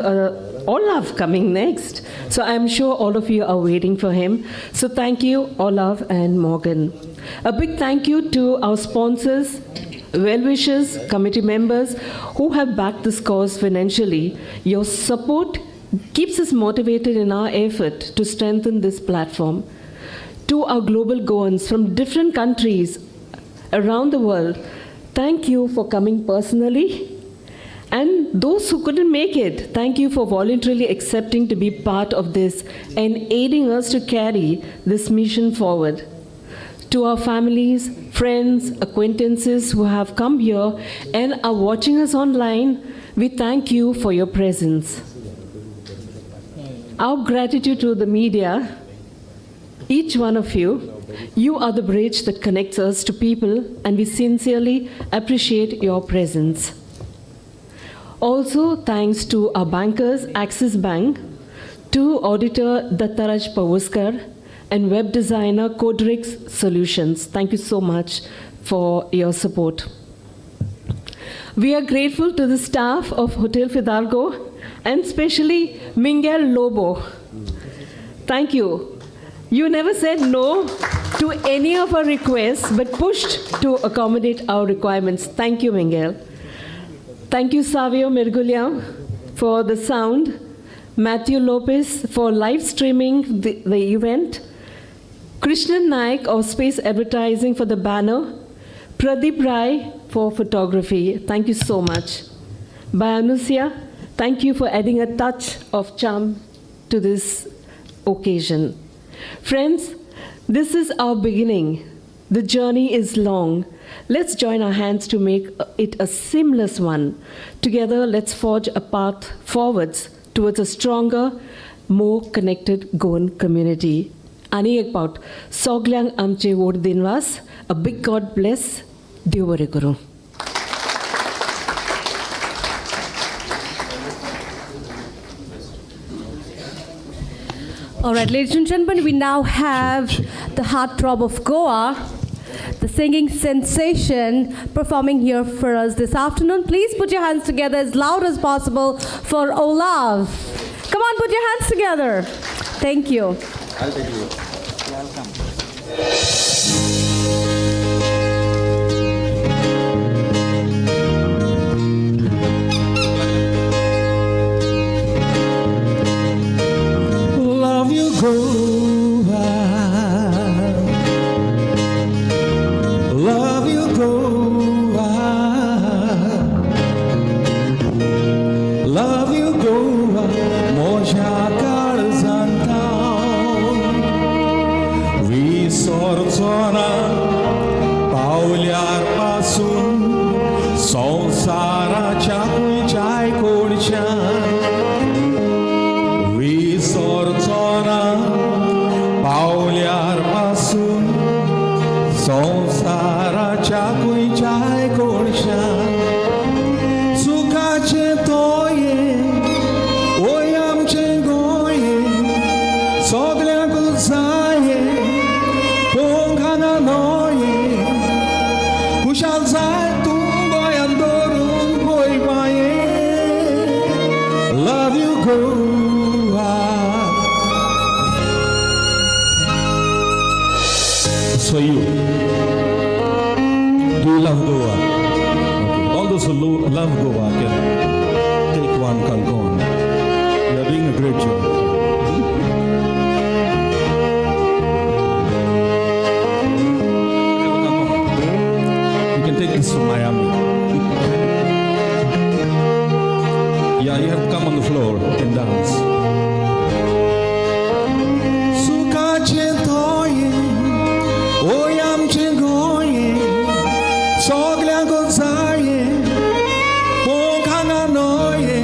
Olav coming next. So I'm sure all of you are waiting for him. So thank you, Olav and Morgan. A big thank you to our sponsors, well-wishers, committee members who have backed this cause financially. Your support keeps us motivated in our effort to strengthen this platform. To our global Goans from different countries around the world, thank you for coming personally. And those who couldn't make it, thank you for voluntarily accepting to be part of this and aiding us to carry this mission forward. To our families, friends, acquaintances who have come here and are watching us online, we thank you for your presence. Our gratitude to the media, each one of you, you are the bridge that connects us to people, and we sincerely appreciate your presence. Also, thanks to our bankers, Axis Bank, to Auditor Dattaraj Pavaskar, and web designer Codrix Solutions. Thank you so much for your support. We are grateful to the staff of Hotel Fidalgo and especially Miguel Lobo. Thank you. You never said no to any of our requests, but pushed to accommodate our requirements. Thank you, Miguel. Thank you, Savio Mergulha, for the sound. Matthew Lopez for live streaming the event. Krishnan Naik of Space Advertising for the banner. Pradeep Rai for photography. Thank you so much. By Anusia, Thank you for adding a touch of charm to this occasion. Friends, this is our beginning. The journey is long. Let's join our hands to make it a seamless one. Together, let's forge a path forwards towards a stronger, more connected Goan community. Ani ek paut, soglyang amche vod dinwas, a big God bless, Dev bare karo. All right, ladies and gentlemen, we now have the heartthrob of Goa, the singing sensation, performing here for us this afternoon. Please put your hands together as loud as possible for Olav. Come on, put your hands together. Thank you. I'll take you. Love you, Goa. Love you, Goa. Love you, Goa. Moja karzantaw. Visorcona पावल्यार पासून संसाराच्या खंयच्याय कोणशान विसरचोना पावल्यार पासून संसाराच्या खंयच्याय कोणशान सुखाचे तोये ओय आमचे गोये सगळ्यांक जाये पोंगाना नोये खुशाल जाय तूं गोंयान दवरून गोंय माये Love you, Goa. So you, do you love Goa? Okay. All those who love Goa can take one Goan. You are doing a great job. You can take this to Miami. Yeah, you have to come on the floor and dance. Sukache toye, oy amche goye, soglyang zaye, pokana noye,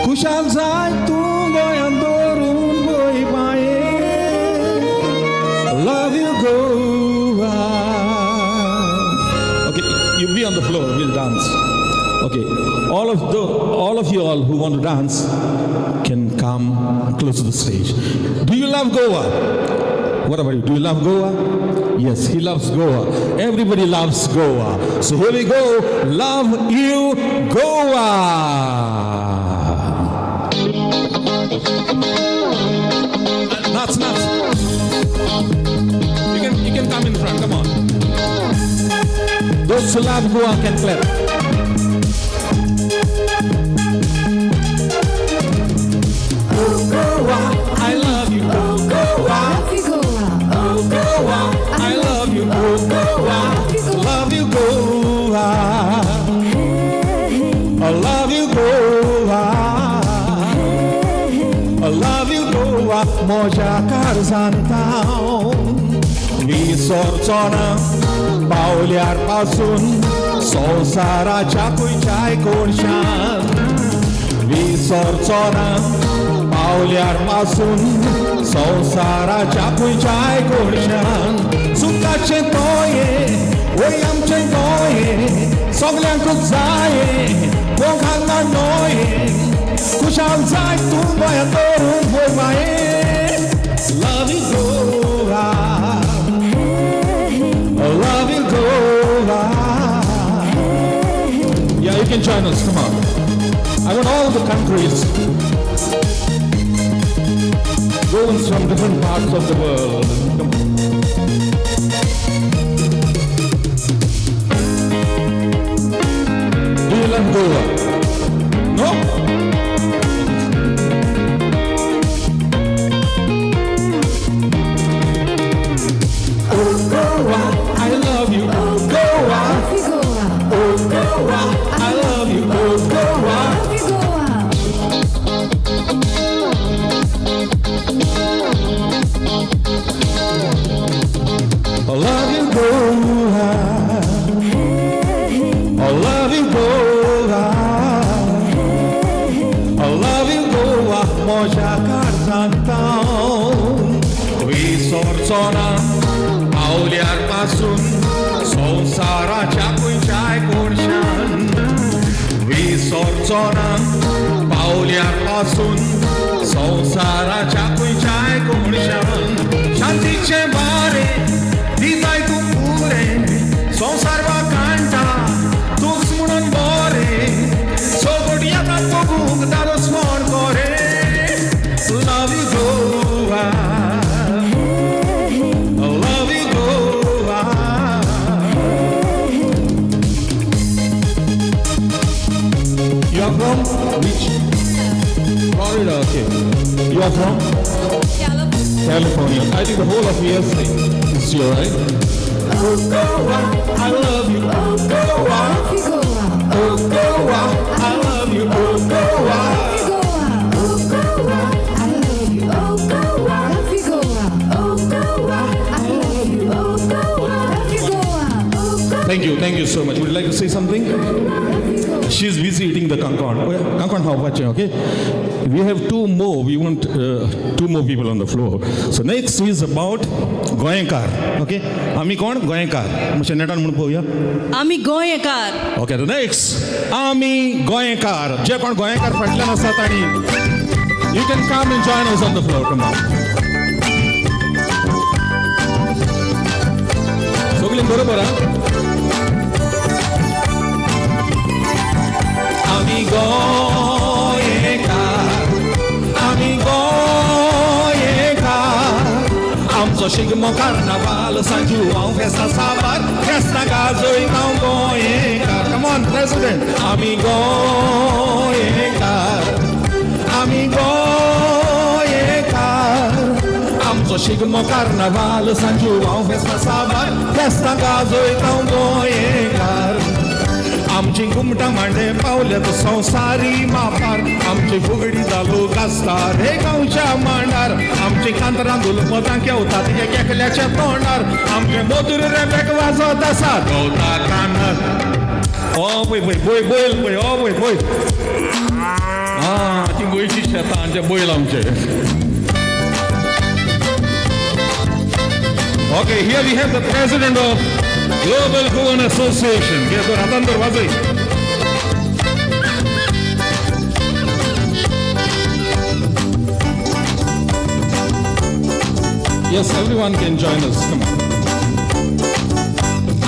kushal zay tu goyan dorun boy baye. Love you, Goa. Okay, you be on the floor, we'll dance. Okay, all of you all who want to dance can come close to the stage. Do you love Goa? What about you? Do you love Goa? Yes, he loves Goa. Everybody loves Goa. So here we go. Love you, Goa. Nuts. You can come in front. Come on. Those who love Goa can clap. Goa, I love you. Oh, Goa, oh, Goa, I love you. Oh, Goa, love you, Goa. I love you, Goa. I love you, Goa. Moja karzantaw. Visorcona पावल्यार पासून संसाराच्या खंयच्याय कोणशान विसरचोना पावल्यार पासून संसाराच्या खंयच्याय कोणशान सुखाचे तोये ओय आमचे गोये सगळ्यांक जाये कोणाक नोये खुशाल जाय तूं गोंयांत दवरून गोंय माये Love you, Goa. Love you, Goa. Yeah, you can join us. Come on. I want all the countries, Goans from different parts of the world. Come on. Do you love Goa? No? Oh, Goa, I love you. Oh, Goa. Oh, Goa, I love you. Oh, Goa. ना पावल्यार पासून संवसाराच्या खंयच्याय कोणशान विसरचो ना पावल्यार पासून संवसाराच्या खंयच्याय कोणशान शांतीचे वारे दिताय तूं पुरे संवसार वाकांटा तूंच म्हणून बरे सोबत येतात बगूंक दारो स्मरण करे Love you Goa, love you Goa. You are from which? Florida, okay. You are from? California. I think the whole of USA is here, right? Oh Goa, I love you. Oh Goa, oh Goa, I love you. Oh Goa. Thank you so much. Would you like to say something? She's busy eating the kankan. Oh, yeah. Kankan, how watching? Okay. We have two more. We want two more people on the floor. So next is about Goankar. Okay. Ami kon Goankar. Mushe netan mun poya. Ami Goankar. Okay. The next Ami Goankar. Je kon Goankar fatla nasat ani. You can come and join us on the floor. Come on. Sogilin borobar ha. Ami Goankar, amco Sigma Carnaval, San João, festa sábado, festa gazo e não Goankar. Come on, President. Ami Goankar, amco Sigma Carnaval, San João, festa sábado, festa gazo e não Goankar. आमची घुमटा मांडे पावल्यात संसारी मापार आमची फुगडी जालो गास्तार हे गांवच्या मांडार आमची कांतरां दुलपदां केवतात एक एकल्याच्या तोंडार आमचे मोदूर रेबेक वाजत आसा गवता कानार ओ पळय पळय बैल पळय ओ पळय पळय ती गोंयची शेतां आमचे बैल आमचे okay here we have the president of Global Goan Association. Get the Ratandar Wazai. Yes, everyone can join us. Come on.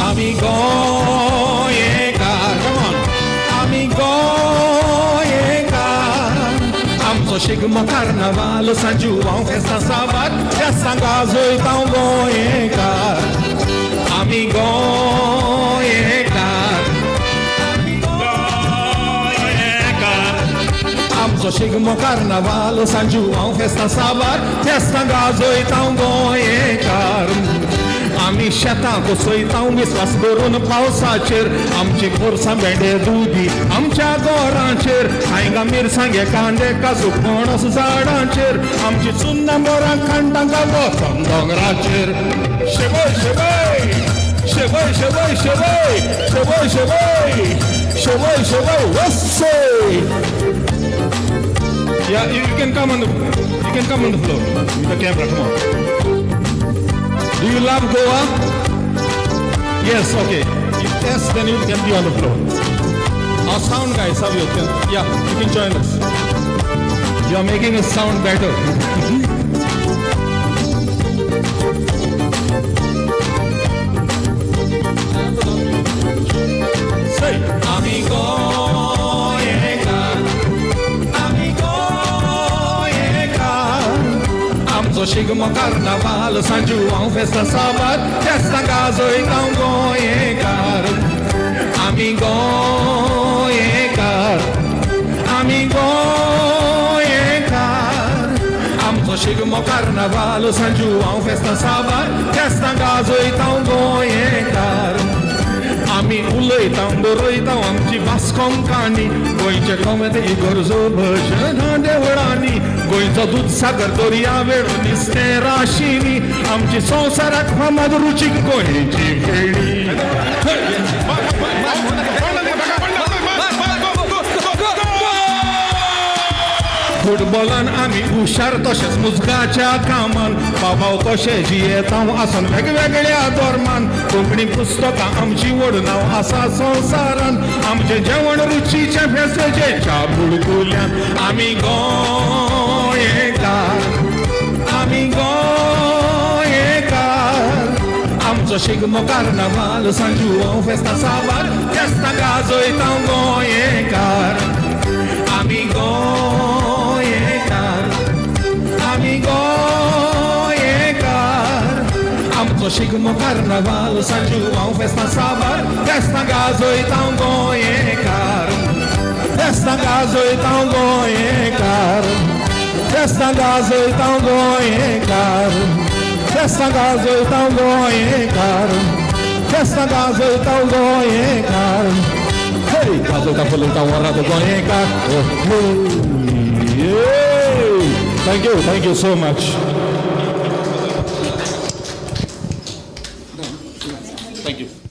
Ami Goankar. Come on. Ami Goankar. Amco Sigma Carnaval, San João, festa sábado, festa gazo e tão Goankar. Ami Goankar, amco Sigma Carnaval, San João, festa sábado, festa gazo e tão Goankar. Ami शेतां कोसयतां विस्वास करून पावसाचेर आमची पोरसां भेंडे दुदी आमच्या गोरांचेर हांगा मिरसांगे कांदे काजू पणस झाडांचेर आमची चुन्नां बोरां खांडां घालो दोंगराचेर शेवय शेवय शेवय शेवय शेवय शेवय शेवय शेवय शेवय वस्से. Yeah, you can come on the floor with the camera. Come on. Do you love Goa? Yes, okay. If yes, then you can be on the floor. Our sound guys, how you can? Yeah, you can join us. You are making us sound better. Say, Ami Goankar, Ami Goankar. Amco Sigma Carnaval, San João, festa sábado, festa gazo e tão Goankar. Ami Goankar, Ami Goankar. Amco Sigma Carnaval, San João, festa sábado, festa gazo e tão Goankar. आमी उलयतां बरयतां आमची वास्कोम काणी गोंयचे कोमेते इगर्जो भजन देवळांनी गोंयचो दूद सागर दर्या वेळ नुस्तें राशींनी आमची संवसाराक फामाद रुचीक गोंयची केळी. फुटबॉलान आमी हुशार तशेंच मुजगाच्या कामान बाबाव कशे जियेतांव आसन वेगवेगळ्या धर्मान कोंकणी पुस्तकां आमची व्हड नांव आसा संवसारान आमचे जेवण रुचीचे फेस्तेच्या बुडकुल्यान आमी गोंयकार आमी गोंयकार आमचो शिगमो कार्नावाल सांजुओ फेस्तां साबार फेस्तां गाजयतांव गोंयकार आमी गोंयकार आमी गोंयकार आमचो शिगमो कार्नावाल सांजुओ फेस्तां साबार फेस्तां गाजयतांव गोंयकार फेस्तां गाजयतांव गोंयकार फेस्तां गाजयतांव गोंयकार फेस्तां गाजयतांव गोंयकार फेस्तां गाजयतांव गोंयकार Hey, gazoita polenta warado goenka. Thank you so much. Thank you.